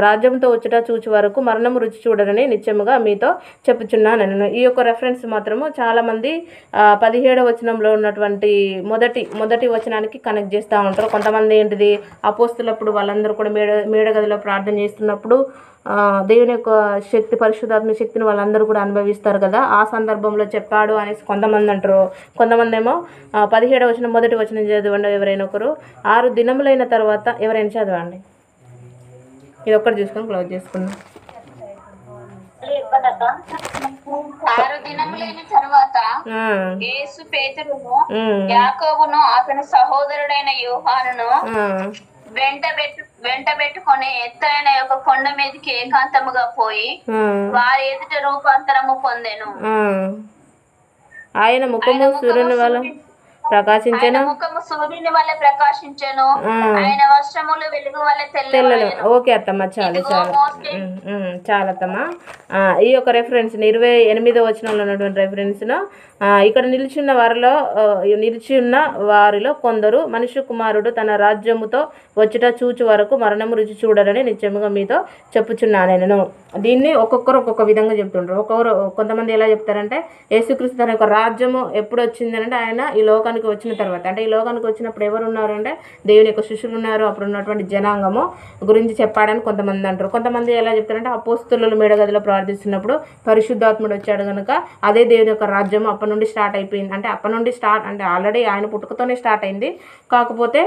రాజ్యంతో వచ్చుట చూచి వరకు మరణము రుచి చూడరని నిత్యముగా మీతో చెప్పుచున్నాను నేను. ఈ యొక్క రెఫరెన్స్ మాత్రము చాలామంది 17వ వచనంలో ఉన్నటువంటి మొదటి వచనానికి కనెక్ట్ చేస్తూ ఉంటారు. కొంతమంది ఏంటిది అపోస్తులప్పుడు వాళ్ళందరూ కూడా మేడగదిలో ప్రార్థన చేస్తున్నప్పుడు దేవుని యొక్క శక్తి, పరిశుద్ధాత్మ శక్తిని వాళ్ళందరూ కూడా అనుభవిస్తారు కదా, ఆ సందర్భంలో చెప్పాడు అనేసి కొంతమంది అంటారు. కొంతమంది ఏమో 17వ వచనం మొదటి వచనం చదవండి ఎవరైనా ఒకరు. 6 దినములైన తర్వాత ఎవరైనా చదవండి. ఇది ఒక్కటి చూసుకొని క్లోజ్ చేసుకుందాం. 6 దినములైన తర్వాత యేసు పేతురును యాకోబును అతని సహోదరుడైన యోహానును వెంట పెట్టుకొని ఎత్తైన ఒక కొండ మీదకి ఏకాంతముగా పోయి వారి ఎదుట రూపాంతరము పొందెను. ఆయన ముఖము సూర్యుని వల్ల ప్రకాశించెను, ముఖము సూర్యుని వల్ల ప్రకాశించెను, ఆయన వస్త్రములు వెలుగు వల్ల తెల్లగా. ఓకే అత్తమ్మ, చాలా చాలా అత్తమ్మ. ఈ యొక్క రెఫరెన్స్ని 28వ వచనంలో ఉన్నటువంటి రెఫరెన్స్ను ఇక్కడ నిలిచి ఉన్న వారిలో కొందరు మనుష్య కుమారుడు తన రాజ్యముతో వచ్చుట చూచు వరకు మరణము రుచి చూడరని నిత్యముగా మీతో చెప్పుచున్నాను నేను. దీన్ని ఒక్కొక్కరు ఒక్కొక్క విధంగా చెప్తుంటారు. కొంతమంది ఎలా చెప్తారంటే యేసుక్రీస్తు తన యొక్క రాజ్యము ఎప్పుడు వచ్చింది అంటే ఆయన ఈ లోకానికి వచ్చిన తర్వాత, అంటే ఈ లోకానికి వచ్చినప్పుడు ఎవరు ఉన్నారు అంటే దేవుని యొక్క శిష్యులు ఉన్నారు, అప్పుడు ఉన్నటువంటి జనాంగము గురించి చెప్పాడని కొంతమంది అంటారు. కొంతమంది ఎలా చెప్తారంటే అపోస్తలులు మేడగదిలో ప్రార్థిస్తున్నప్పుడు పరిశుద్ధాత్ముడు వచ్చాడు కనుక అదే దేవుని యొక్క రాజ్యము అప్పటి నుండి స్టార్ట్ అయిపోయింది. అంటే అప్పటి నుండి అంటే ఆల్రెడీ ఆయన పుట్టుకతోనే స్టార్ట్ అయింది, కాకపోతే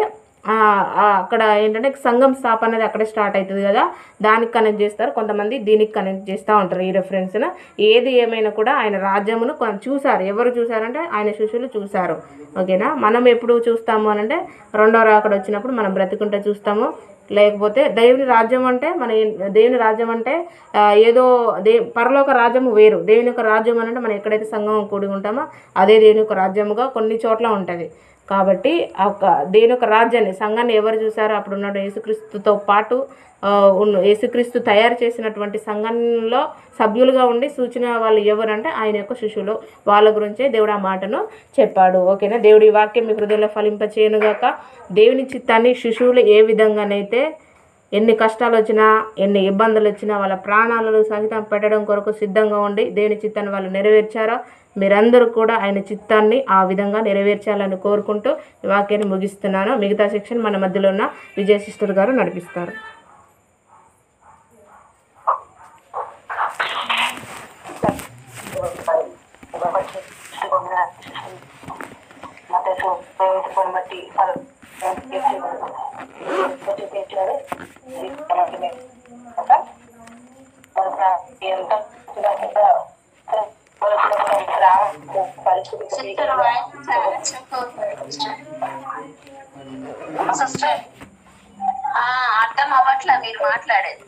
అక్కడ ఏంటంటే సంఘం స్థాపన అనేది అక్కడే స్టార్ట్ అవుతుంది కదా, దానికి కనెక్ట్ చేస్తారు. కొంతమంది దీనికి కనెక్ట్ చేస్తూ ఉంటారు ఈ రెఫరెన్స్ను. ఏది ఏమైనా కూడా ఆయన రాజ్యమును చూశారు. ఎవరు చూశారంటే ఆయన శిష్యులు చూశారు. ఓకేనా. మనం ఎప్పుడు చూస్తాము అని అంటే రెండో రాకడ వచ్చినప్పుడు మనం బ్రతికుంటే చూస్తాము, లేకపోతే దేవుని రాజ్యం అంటే దేవుని రాజ్యం అంటే ఏదో పరలోక రాజ్యము వేరు, దేవుని యొక్క రాజ్యం అంటే మనం ఎక్కడైతే సంఘం కూడి ఉంటామో అదే దేవుని యొక్క రాజ్యముగా కొన్ని చోట్ల ఉంటుంది. కాబట్టి దేవుని యొక్క రాజ్యాన్ని, సంఘాన్ని ఎవరు చూసారో అప్పుడు ఉన్న యేసుక్రీస్తుతో పాటు యేసుక్రీస్తు తయారు చేసినటువంటి సంఘంలో సభ్యులుగా ఉండి సూచన వాళ్ళు ఎవరంటే ఆయన యొక్క శిష్యులు. వాళ్ళ గురించే దేవుడు ఆ మాటను చెప్పాడు. ఓకేనా. దేవుడి వాక్యం మీ హృదయంలో ఫలింపచేయనుగాక. దేవుని చిత్తాన్ని శిశువులు ఏ విధంగానైతే ఎన్ని కష్టాలు వచ్చినా ఎన్ని ఇబ్బందులు వచ్చినా వాళ్ళ ప్రాణాలను సహితం పెట్టడం కొరకు సిద్ధంగా ఉండి దేవుని చిత్తాన్ని వాళ్ళు నెరవేర్చారో మీరందరూ కూడా ఆయన చిత్తాన్ని ఆ విధంగా నెరవేర్చాలని కోరుకుంటూ ఈ వాక్యాన్ని ముగిస్తున్నాను. మిగతా సెక్షన్ మన మధ్యలో ఉన్న విజయ సిస్టర్ గారు నడిపిస్తారు. అర్థం అవ్వట్లా మీరు మాట్లాడేది.